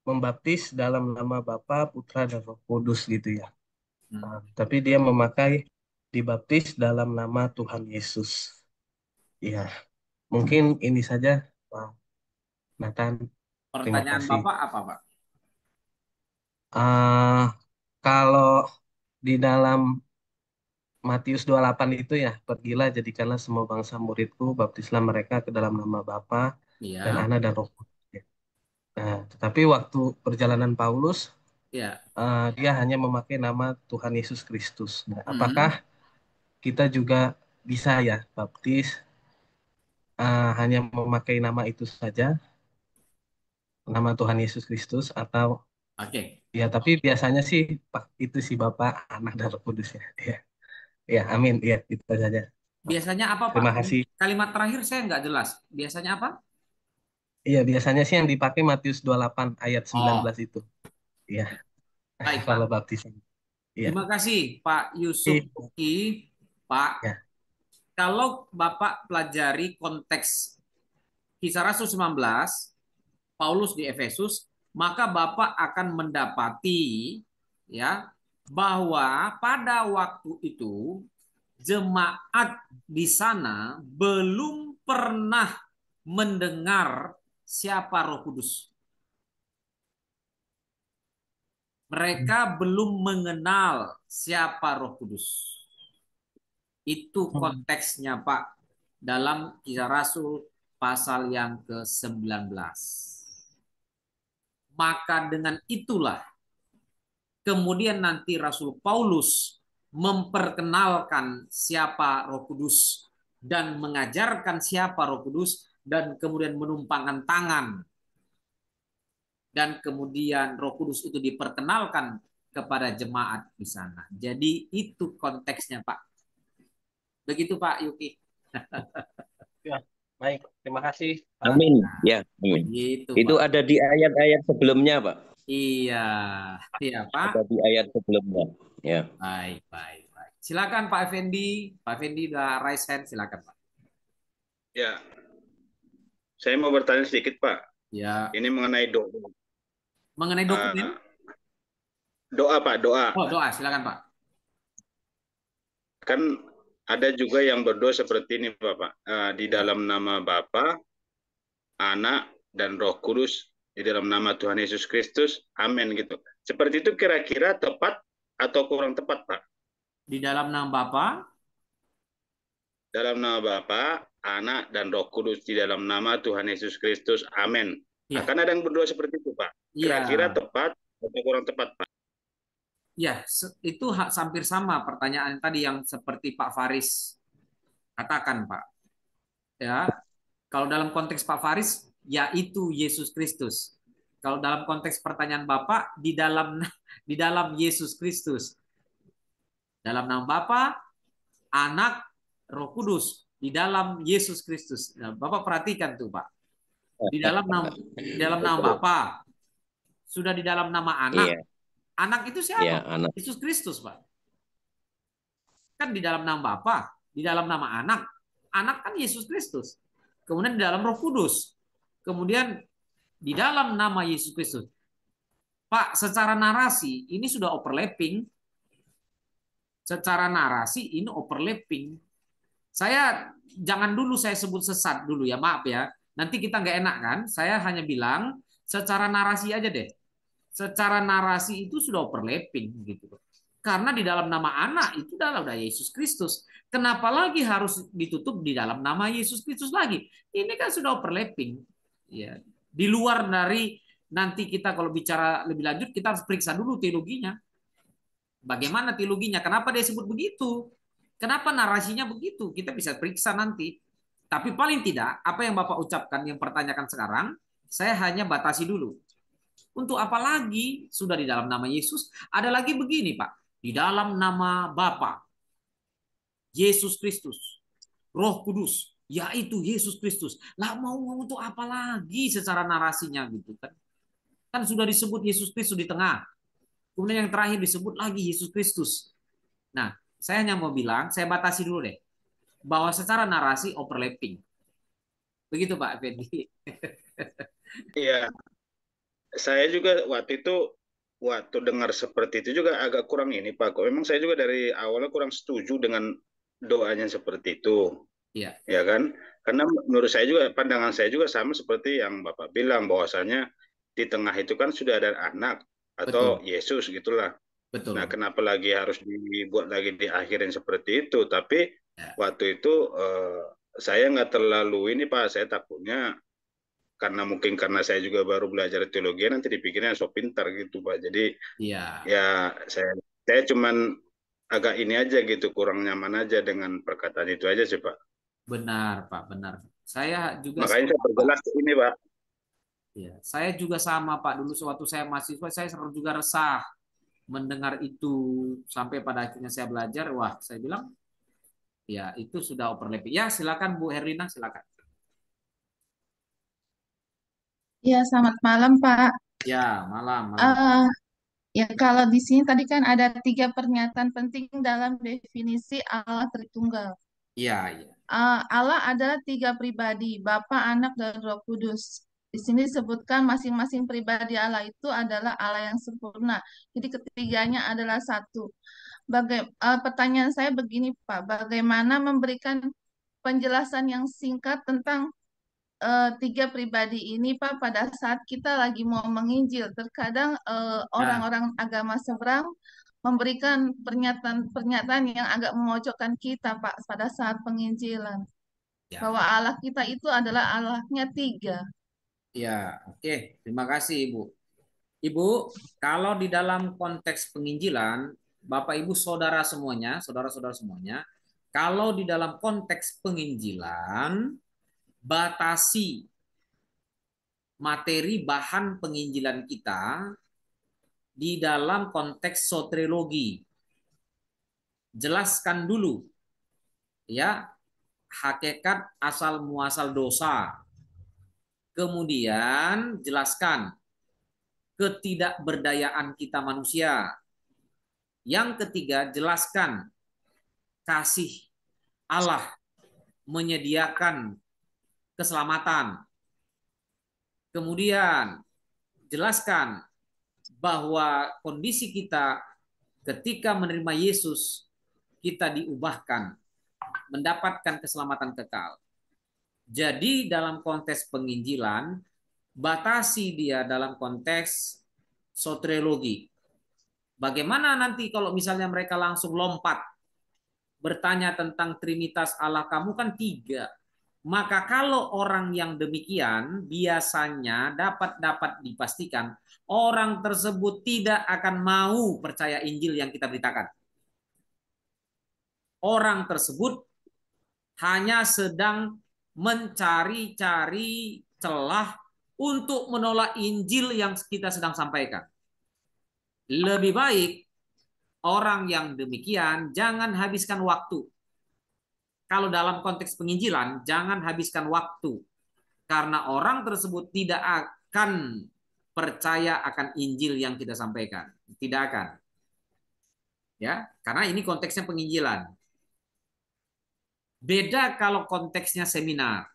membaptis dalam nama Bapa, Putra, dan Roh Kudus gitu ya. Tapi dia memakai dibaptis dalam nama Tuhan Yesus. Ya, mungkin ini saja, Pak Nathan. Terima Pertanyaan kasih. Bapak apa, Pak? Ah, kalau di dalam Matius 28 itu ya, pergilah jadikanlah semua bangsa muridku, baptislah mereka ke dalam nama Bapa dan Iya, Anak dan Roh Kudus. Nah, tetapi waktu perjalanan Paulus, ya. dia hanya memakai nama Tuhan Yesus Kristus. Nah, apakah Hmm. kita juga bisa ya baptis hanya memakai nama itu saja, nama Tuhan Yesus Kristus, atau Oke. ya tapi biasanya sih itu sih Bapa, Anak dan Roh Kudus ya. Ya, ya, amin. Ya, itu saja. Biasanya apa, Pak? Terima kasih. Kalimat terakhir saya nggak jelas. Biasanya apa? Iya, biasanya sih yang dipakai Matius 28 ayat Oh, 19 itu. Iya, baik, Pak. kalau baptisan. Iya. Terima kasih, Pak Yusuf Iya. Uki. Pak, Ya. kalau Bapak pelajari konteks Kisah Rasul 19, Paulus di Efesus, maka Bapak akan mendapati ya bahwa pada waktu itu jemaat di sana belum pernah mendengar siapa Roh Kudus. Mereka belum mengenal siapa Roh Kudus. Itu konteksnya, Pak, dalam Kisah Rasul pasal yang ke-19. Maka dengan itulah kemudian nanti Rasul Paulus memperkenalkan siapa Roh Kudus dan mengajarkan siapa Roh Kudus dan kemudian menumpangkan tangan dan kemudian Roh Kudus itu diperkenalkan kepada jemaat di sana. Jadi itu konteksnya, Pak. Begitu, Pak Yuki. Ya, baik. Terima kasih, Pak. Amin. Ya, amin. Gitu, Itu Pak. ada di ayat-ayat sebelumnya, Pak. Iya, iya, Pak. Ada di ayat sebelumnya. Ya. Baik, baik, baik. Silakan Pak Effendi. Pak Effendi udah raise hand, silakan, Pak. Ya, saya mau bertanya sedikit, Pak. Ya, Ini mengenai doa. mengenai dokumen. Doa, Pak, doa. Oh, doa, silakan, Pak. Kan ada juga yang berdoa seperti ini, Bapak. Di dalam nama Bapa, Anak, dan Roh Kudus, di dalam nama Tuhan Yesus Kristus, amin gitu. Seperti itu kira-kira tepat atau kurang tepat, Pak? Di dalam nama Bapa. Dalam nama Bapa, Anak, dan Roh Kudus, di dalam nama Tuhan Yesus Kristus, amin. Ya. Akan ada yang berdoa seperti itu, Pak. Kira-kira tepat atau kurang tepat, Pak? Ya, itu hampir sama pertanyaan tadi yang seperti Pak Faris katakan, Pak. Ya, kalau dalam konteks Pak Faris, yaitu Yesus Kristus. Kalau dalam konteks pertanyaan Bapak, di dalam Yesus Kristus. Dalam nama Bapa, Anak, Roh Kudus, di dalam Yesus Kristus. Nah, Bapak perhatikan tuh, Pak. Di dalam nama Bapa, sudah di dalam nama Anak. Iya. Anak itu siapa? Iya, Anak. Yesus Kristus, Pak. Kan di dalam nama Bapa, di dalam nama Anak. Anak kan Yesus Kristus. Kemudian di dalam Roh Kudus. Kemudian di dalam nama Yesus Kristus. Pak, secara narasi ini sudah overlapping. Secara narasi ini overlapping. Jangan dulu saya sebut sesat dulu ya, maaf ya. Nanti kita nggak enak kan. Saya hanya bilang secara narasi aja deh. Secara narasi itu sudah overlapping gitu. Karena di dalam nama Anak itu dalam Yesus Kristus. Kenapa lagi harus ditutup di dalam nama Yesus Kristus lagi? Ini kan sudah overlapping. Ya, di luar dari nanti kita kalau bicara lebih lanjut kita harus periksa dulu teologinya. Bagaimana teologinya? Kenapa dia sebut begitu? Kenapa narasinya begitu? Kita bisa periksa nanti. Tapi paling tidak apa yang Bapak ucapkan yang pertanyakan sekarang, saya hanya batasi dulu. Untuk apa lagi? Sudah di dalam nama Yesus. Ada lagi begini, Pak. Di dalam nama Bapa, Yesus Kristus, Roh Kudus, yaitu Yesus Kristus. Lah mau untuk apa lagi secara narasinya gitu kan? Kan sudah disebut Yesus Kristus di tengah. Kemudian yang terakhir disebut lagi Yesus Kristus. Nah, saya hanya mau bilang, saya batasi dulu deh, bahwa secara narasi overlapping. Begitu Pak Fendi. Iya, saya juga waktu dengar seperti itu juga agak kurang ini Pak. Kok memang saya juga dari awalnya kurang setuju dengan doanya seperti itu. Iya. Ya kan? Karena menurut saya juga, pandangan saya juga sama seperti yang Bapak bilang, bahwasanya di tengah itu kan sudah ada anak atau Betul. Yesus gitulah. Betul. Nah, kenapa lagi harus dibuat lagi di akhirin seperti itu? Tapi Ya. waktu itu saya nggak terlalu ini Pak, saya takutnya karena saya juga baru belajar teologi nanti dipikirnya so pintar gitu Pak. Jadi Iya. ya saya cuman agak ini aja gitu, kurang nyaman aja dengan perkataan itu aja sih Pak. Benar Pak, benar. Saya juga Makanya saya sama, Pak. perjelas ini Pak. Ya, saya juga sama Pak. Dulu sewaktu saya mahasiswa, saya juga resah mendengar itu, sampai pada akhirnya saya belajar. Wah, saya bilang, ya itu sudah overlapping. Ya, silakan Bu Herlina, silakan. Ya, selamat malam, Pak. Ya, malam. Ya, kalau di sini tadi kan ada 3 pernyataan penting dalam definisi Allah Tritunggal. Iya. Allah adalah 3 pribadi, Bapa, Anak, dan Roh Kudus. Di sini disebutkan masing-masing pribadi Allah itu adalah Allah yang sempurna. Jadi ketiganya adalah satu. Pertanyaan saya begini, Pak, bagaimana memberikan penjelasan yang singkat tentang 3 pribadi ini, Pak, pada saat kita lagi mau menginjil. Terkadang orang-orang agama seberang memberikan pernyataan yang agak memojokkan kita, Pak, pada saat penginjilan. Ya. Bahwa Allah kita itu adalah Allahnya 3. Ya, oke. Terima kasih, Ibu. Ibu, kalau di dalam konteks penginjilan, Bapak Ibu saudara semuanya, saudara-saudara semuanya, kalau di dalam konteks penginjilan, batasi materi bahan penginjilan kita di dalam konteks soteriologi. Jelaskan dulu ya hakikat asal muasal dosa. Kemudian jelaskan ketidakberdayaan kita manusia. Yang ketiga, jelaskan kasih Allah menyediakan keselamatan. Kemudian jelaskan bahwa kondisi kita ketika menerima Yesus, kita diubahkan, mendapatkan keselamatan kekal. Jadi dalam konteks penginjilan, batasi dia dalam konteks soteriologi. Bagaimana nanti kalau misalnya mereka langsung lompat bertanya tentang Trinitas Allah kamu kan 3. Maka kalau orang yang demikian biasanya dapat dipastikan orang tersebut tidak akan mau percaya Injil yang kita beritakan. Orang tersebut hanya sedang mencari-cari celah untuk menolak Injil yang kita sedang sampaikan. Lebih baik orang yang demikian jangan habiskan waktu. Kalau dalam konteks penginjilan, jangan habiskan waktu. Karena orang tersebut tidak akan percaya akan Injil yang kita sampaikan. Tidak akan. Ya, karena ini konteksnya penginjilan. Beda kalau konteksnya seminar.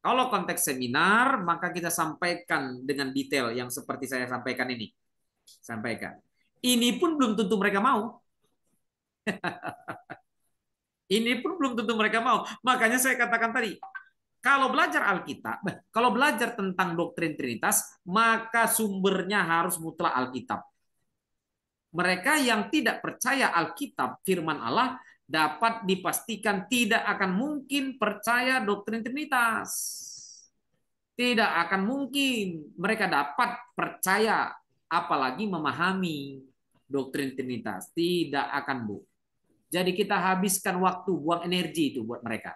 Kalau konteks seminar, maka kita sampaikan dengan detail yang seperti saya sampaikan ini. Sampaikan. Ini pun belum tentu mereka mau. Ini pun belum tentu mereka mau. Makanya saya katakan tadi, kalau belajar Alkitab, kalau belajar tentang doktrin Trinitas, maka sumbernya harus mutlak Alkitab. Mereka yang tidak percaya Alkitab, firman Allah, dapat dipastikan tidak akan mungkin percaya doktrin Trinitas. Tidak akan mungkin mereka dapat percaya, apalagi memahami doktrin Trinitas. Tidak akan, Bu. Jadi kita habiskan waktu, buang energi itu buat mereka.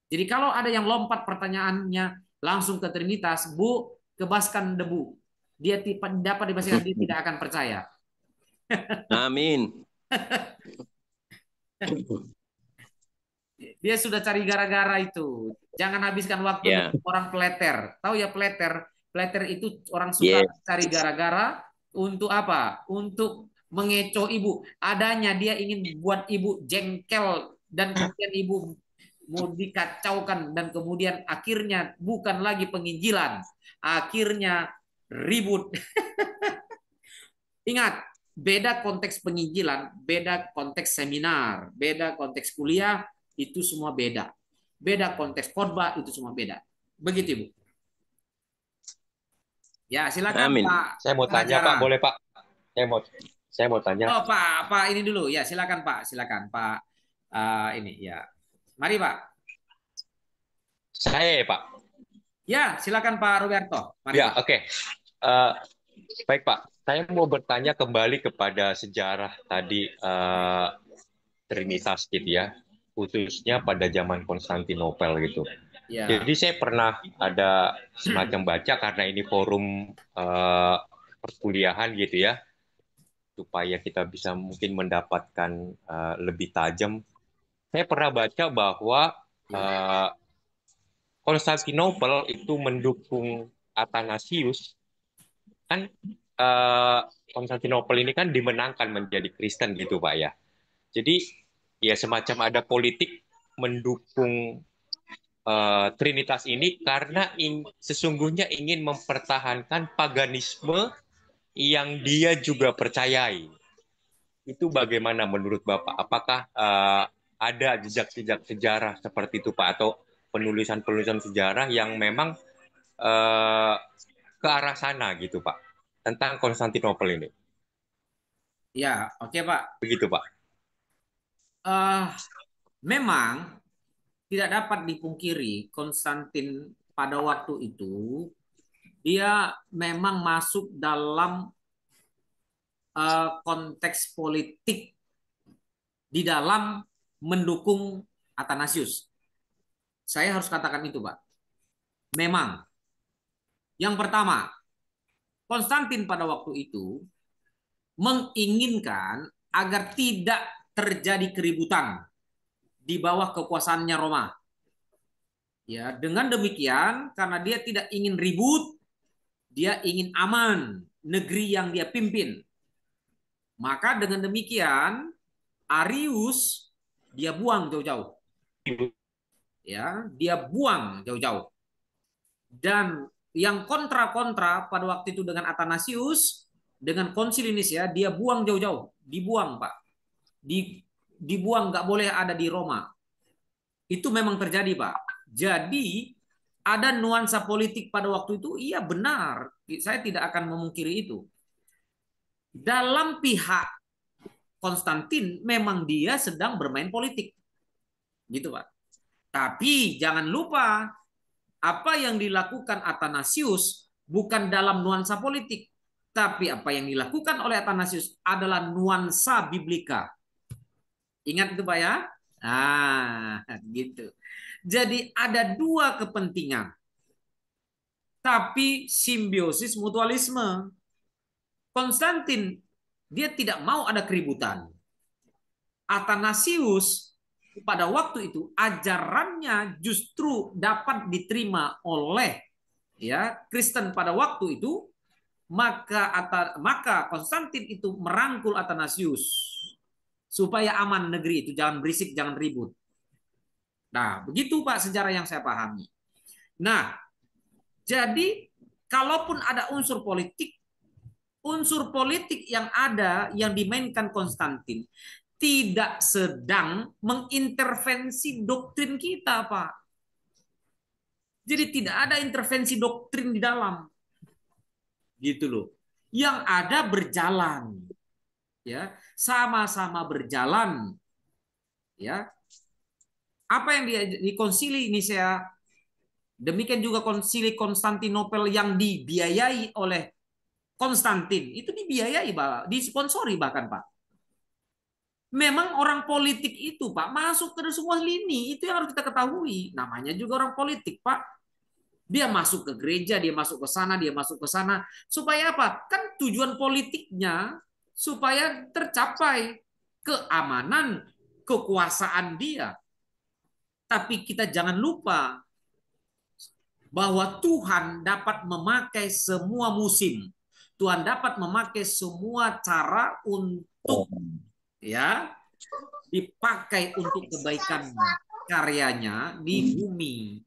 Jadi kalau ada yang lompat pertanyaannya langsung ke Trinitas, Bu, kebaskan debu. Dia dapat dipastikan dia tidak akan percaya. Amin. Dia sudah cari gara-gara itu. Jangan habiskan waktu orang peleter. Tahu ya peleter? Peleter itu orang suka cari gara-gara Untuk apa? Untuk mengecoh ibu. Adanya dia ingin buat ibu jengkel dan kemudian ibu mau dikacaukan dan kemudian akhirnya bukan lagi penginjilan, akhirnya ribut. Ingat, beda konteks penginjilan, beda konteks seminar, beda konteks kuliah, itu semua beda. Beda konteks khotbah, itu semua beda. Begitu, Ibu. Ya, silakan Amin. Pak Saya mau tanya Pak, pengacara. boleh Pak? Saya mau tanya. Oh, Pak ini dulu. Ya, silakan Pak, silakan Pak. Ini ya. Mari Pak. Saya Pak. Ya, silakan Pak Roberto. Mari Ya, Pak. oke. Baik Pak, saya mau bertanya kembali kepada sejarah tadi Trinitas gitu ya, khususnya pada zaman Konstantinopel gitu. Ya. Jadi saya pernah ada semacam baca karena ini forum perkuliahan gitu ya, supaya kita bisa mungkin mendapatkan lebih tajam. Saya pernah baca bahwa Konstantinopel itu mendukung Athanasius. Kan Konstantinopel ini kan dimenangkan menjadi Kristen gitu Pak ya. Jadi ya semacam ada politik mendukung Trinitas ini karena sesungguhnya ingin mempertahankan paganisme yang dia juga percayai. Itu bagaimana menurut Bapak? Apakah ada jejak-jejak sejarah seperti itu Pak, atau penulisan-penulisan sejarah yang memang ke arah sana gitu Pak, tentang Konstantinopel ini? Ya, oke Pak. Begitu Pak. Memang tidak dapat dipungkiri Konstantin pada waktu itu dia memang masuk dalam konteks politik di dalam mendukung Athanasius. Saya harus katakan itu, Pak. Memang. Yang pertama, Konstantin pada waktu itu menginginkan agar tidak terjadi keributan di bawah kekuasaannya Roma. Ya, dengan demikian karena dia tidak ingin ribut, dia ingin aman negeri yang dia pimpin. Maka dengan demikian Arius dia buang jauh-jauh. Ya, dia buang jauh-jauh. Dan yang kontra-kontra pada waktu itu dengan Athanasius, dengan konsili Nicea, dia buang jauh-jauh, dibuang Pak, dibuang, nggak boleh ada di Roma. Itu memang terjadi Pak. Jadi ada nuansa politik pada waktu itu, iya benar, saya tidak akan memungkiri itu. Dalam pihak Konstantin memang dia sedang bermain politik, gitu Pak. Tapi jangan lupa apa yang dilakukan Athanasius bukan dalam nuansa politik, tapi apa yang dilakukan oleh Athanasius adalah nuansa biblika. Ingat itu Pak ya? Gitu. Jadi ada dua kepentingan, tapi simbiosis mutualisme. Konstantin dia tidak mau ada keributan. Athanasius pada waktu itu ajarannya justru dapat diterima oleh ya Kristen pada waktu itu, maka Konstantin itu merangkul Athanasius supaya aman negeri itu, jangan berisik, jangan ribut. Nah, begitu Pak sejarah yang saya pahami. Nah, jadi kalaupun ada unsur politik yang ada yang dimainkan Konstantin tidak sedang mengintervensi doktrin kita, Pak. Jadi tidak ada intervensi doktrin di dalam. Gitu loh. Yang ada berjalan. Ya, sama-sama berjalan. Ya. Apa yang di konsili Nicea, demikian juga konsili Konstantinopel yang dibiayai oleh Konstantin, itu dibiayai, Pak, disponsori bahkan, Pak. Memang orang politik itu, Pak, masuk ke semua lini, itu yang harus kita ketahui. Namanya juga orang politik, Pak. Dia masuk ke gereja, dia masuk ke sana, dia masuk ke sana. Supaya apa? Kan tujuan politiknya supaya tercapai keamanan, kekuasaan dia. Tapi kita jangan lupa bahwa Tuhan dapat memakai semua musim. Tuhan dapat memakai semua cara untuk ya dipakai untuk kebaikan karyanya di bumi,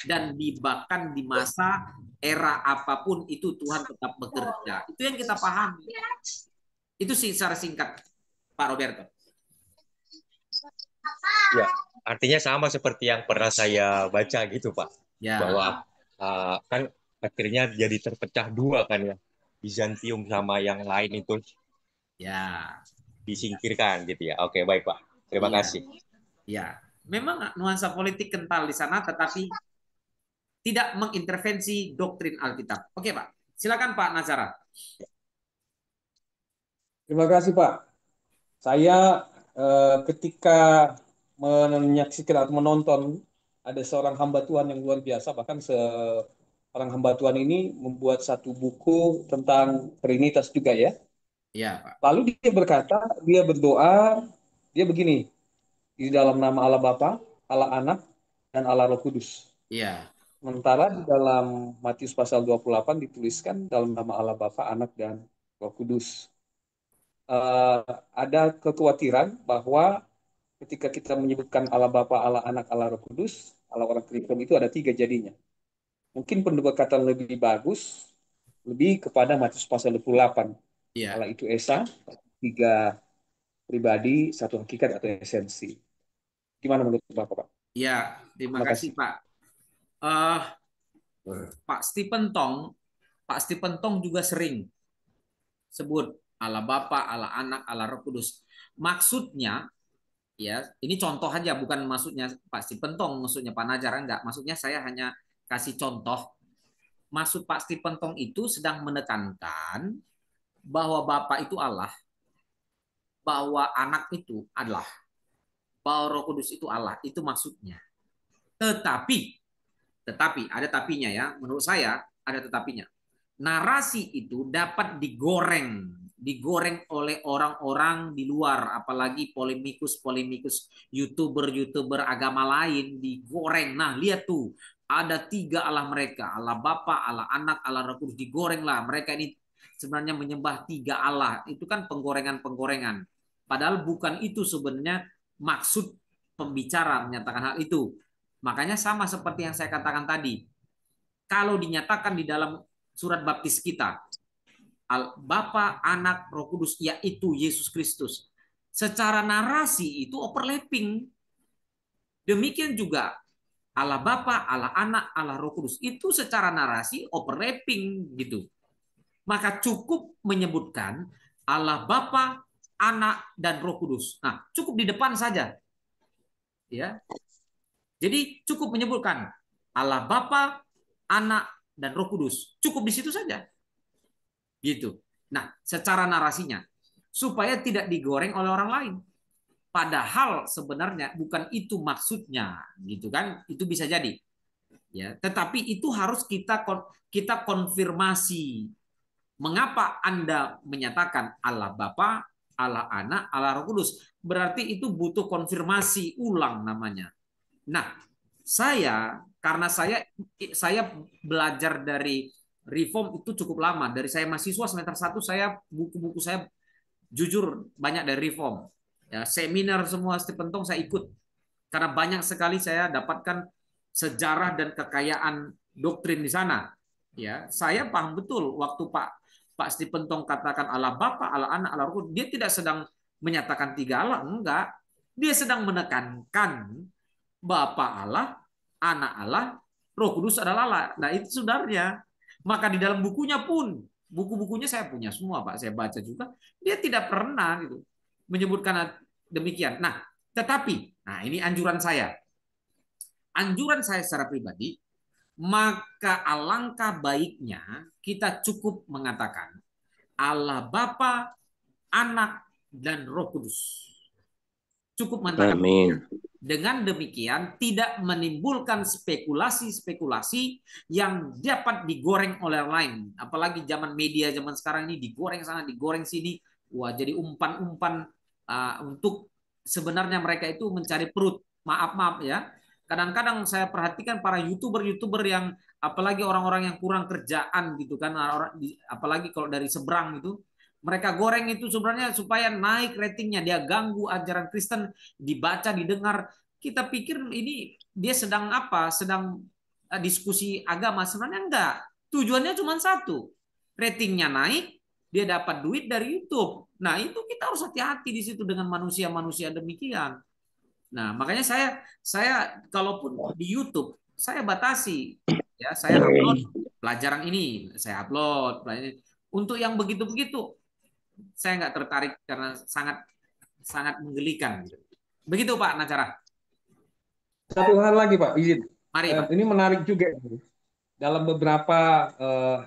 dan bahkan di masa era apapun itu Tuhan tetap bekerja. Itu yang kita pahami. Itu sih secara singkat, Pak Roberto. Ya, artinya sama seperti yang pernah saya baca gitu, Pak. Ya. Bahwa kan akhirnya jadi terpecah dua kan ya. Bizantium sama yang lain itu ya disingkirkan gitu ya. Oke, baik, Pak. Terima kasih. Ya, memang nuansa politik kental di sana, tetapi tidak mengintervensi doktrin Alkitab. Oke, Pak. Silakan Pak Nazara. Terima kasih, Pak. Saya ketika menyaksikan atau menonton ada seorang hamba Tuhan yang luar biasa, bahkan seorang hamba Tuhan ini membuat satu buku tentang Trinitas juga ya. Iya, Pak. Lalu dia berkata, dia berdoa, dia begini, di dalam nama Allah Bapa, Allah Anak, dan Allah Roh Kudus. Iya. Sementara di dalam Matius pasal 28 dituliskan dalam nama Allah Bapa, Anak, dan Roh Kudus. Ada kekhawatiran bahwa ketika kita menyebutkan Allah Bapa, Allah Anak, Allah Roh Kudus, Allah orang Kristen itu ada 3 jadinya. Mungkin pendekatan lebih bagus, lebih kepada Matius pasal 28. Iya. Allah itu Esa, 3 pribadi, 1 hakikat atau esensi. Gimana menurut Bapak, Pak? Iya, terima kasih, Pak. Pak Stephen Tong juga sering sebut Allah Bapa, Allah Anak, Allah Roh Kudus. Maksudnya, ya, ini contoh aja, bukan maksudnya Pak Stephen Tong, maksudnya Pak Najar, enggak. Maksudnya saya hanya kasih contoh. Maksud Pak Stephen Tong itu sedang menekankan bahwa Bapa itu Allah, bahwa Anak itu adalah, bahwa Roh Kudus itu Allah. Itu maksudnya. Tetapi ada tapinya ya. Menurut saya ada tetapinya. Narasi itu dapat digoreng oleh orang-orang di luar, apalagi polemikus youtuber agama lain digoreng. Nah, lihat tuh, ada 3 Allah mereka, Allah Bapa, Allah Anak, Allah Roh Kudus, digoreng lah. Mereka ini sebenarnya menyembah 3 Allah. Itu kan penggorengan. Padahal bukan itu sebenarnya maksud pembicara menyatakan hal itu. Makanya sama seperti yang saya katakan tadi. Kalau dinyatakan di dalam surat baptis kita, Bapa, Anak, Roh Kudus, yaitu Yesus Kristus. Secara narasi itu overlapping. Demikian juga Allah Bapa, Allah Anak, Allah Roh Kudus. Itu secara narasi overlapping gitu. Maka cukup menyebutkan Allah Bapa, Anak, dan Roh Kudus. Nah, cukup di depan saja. Ya. Jadi cukup menyebutkan Allah Bapa, Anak, dan Roh Kudus. Cukup di situ saja. Gitu. Nah, secara narasinya supaya tidak digoreng oleh orang lain. Padahal sebenarnya bukan itu maksudnya, gitu kan? Itu bisa jadi. Ya, tetapi itu harus kita konfirmasi. Mengapa Anda menyatakan Allah Bapa, Allah Anak, Allah Roh Kudus? Berarti itu butuh konfirmasi ulang namanya. Nah, karena saya belajar dari Reform itu cukup lama. Dari saya mahasiswa semester 1, buku-buku saya jujur banyak dari Reform. Ya, seminar semua Stephen Tong saya ikut. Karena banyak sekali saya dapatkan sejarah dan kekayaan doktrin di sana. Ya, saya paham betul waktu Pak Stephen Tong katakan Allah Bapa, Allah Anak, Allah Roh Kudus, dia tidak sedang menyatakan 3 Allah, enggak. Dia sedang menekankan Bapa Allah, Anak Allah, Roh Kudus adalah Allah. Nah, itu saudaranya. Maka di dalam bukunya pun, buku-bukunya saya punya semua, Pak. Saya baca juga. Dia tidak pernah gitu menyebutkan demikian. Nah, tetapi, ini anjuran saya. Anjuran saya secara pribadi, maka alangkah baiknya kita cukup mengatakan Allah Bapa, Anak, dan Roh Kudus. Cukup mengatakan. Amin. Dengan demikian tidak menimbulkan spekulasi-spekulasi yang dapat digoreng oleh orang lain. Apalagi zaman media zaman sekarang ini digoreng sana, digoreng sini. Wah, jadi umpan-umpan untuk sebenarnya mereka itu mencari perut. Maaf ya. kadang-kadang saya perhatikan para YouTuber yang apalagi orang-orang yang kurang kerjaan gitu kan, apalagi kalau dari seberang gitu, mereka goreng itu sebenarnya supaya naik ratingnya, dia ganggu ajaran Kristen, dibaca, didengar. Kita pikir ini dia sedang apa? Sedang diskusi agama. Sebenarnya enggak. Tujuannya cuma satu. Ratingnya naik, dia dapat duit dari YouTube. Nah, itu kita harus hati-hati di situ dengan manusia-manusia demikian. Nah, makanya saya kalaupun di YouTube, saya batasi. Ya, saya upload pelajaran ini, saya upload pelajaran ini. Untuk yang begitu-begitu, saya nggak tertarik karena sangat menggelikan. Begitu Pak Nacara. Satu hal lagi Pak, izin. Mari Pak. Ini menarik juga. Dalam beberapa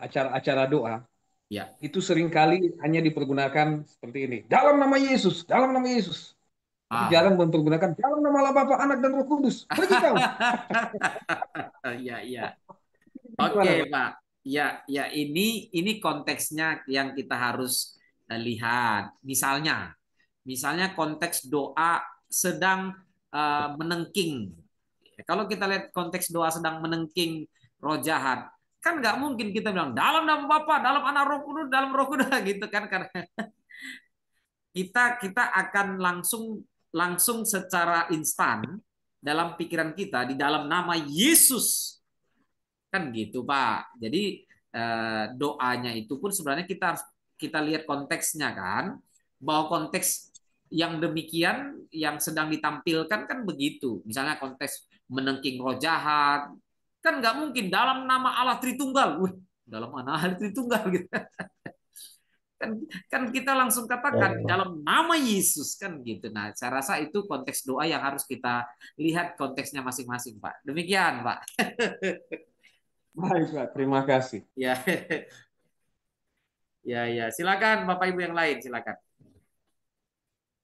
acara-acara doa, ya, itu seringkali hanya dipergunakan seperti ini. Dalam nama Yesus, dalam nama Yesus. Tapi jarang mempergunakan dalam nama Allah Bapa, Anak dan Roh Kudus. Pergi kau. Ya. Oke Pak. Ya, ini konteksnya yang kita harus lihat. Misalnya konteks doa sedang menengking. Kalau kita lihat konteks doa sedang menengking roh jahat, kan nggak mungkin kita bilang dalam nama Bapa, dalam Anak, Roh Kudus, dalam Roh Kudus gitu kan, karena kita akan langsung secara instan dalam pikiran kita di dalam nama Yesus. Kan gitu, Pak. Jadi doanya itu pun sebenarnya kita lihat konteksnya kan, bahwa konteks yang demikian yang sedang ditampilkan kan begitu. Misalnya konteks menengking roh jahat, kan nggak mungkin dalam nama Allah Tritunggal. Dalam nama Allah Tritunggal gitu. Kan kita langsung katakan dalam nama Yesus kan gitu. Nah, saya rasa itu konteks doa yang harus kita lihat konteksnya masing-masing, Pak. Demikian, Pak. Baik, Pak. Terima kasih. Ya. Ya. Silakan Bapak Ibu yang lain, silakan.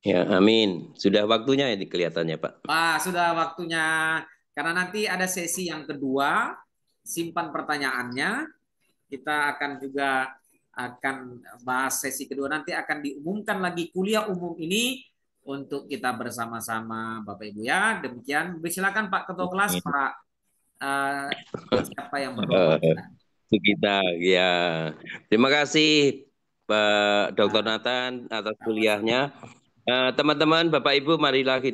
Ya, amin. Sudah waktunya ini kelihatannya, Pak. Sudah waktunya. Karena nanti ada sesi yang kedua, simpan pertanyaannya. Kita akan bahas sesi kedua, nanti akan diumumkan lagi kuliah umum ini untuk kita bersama-sama Bapak Ibu ya. Demikian. Silakan Pak Ketua Kelas, Pak siapa yang berdoa? Kita ya. Terima kasih Pak Dr. Nathan atas kuliahnya. Teman-teman, Bapak Ibu, marilah kita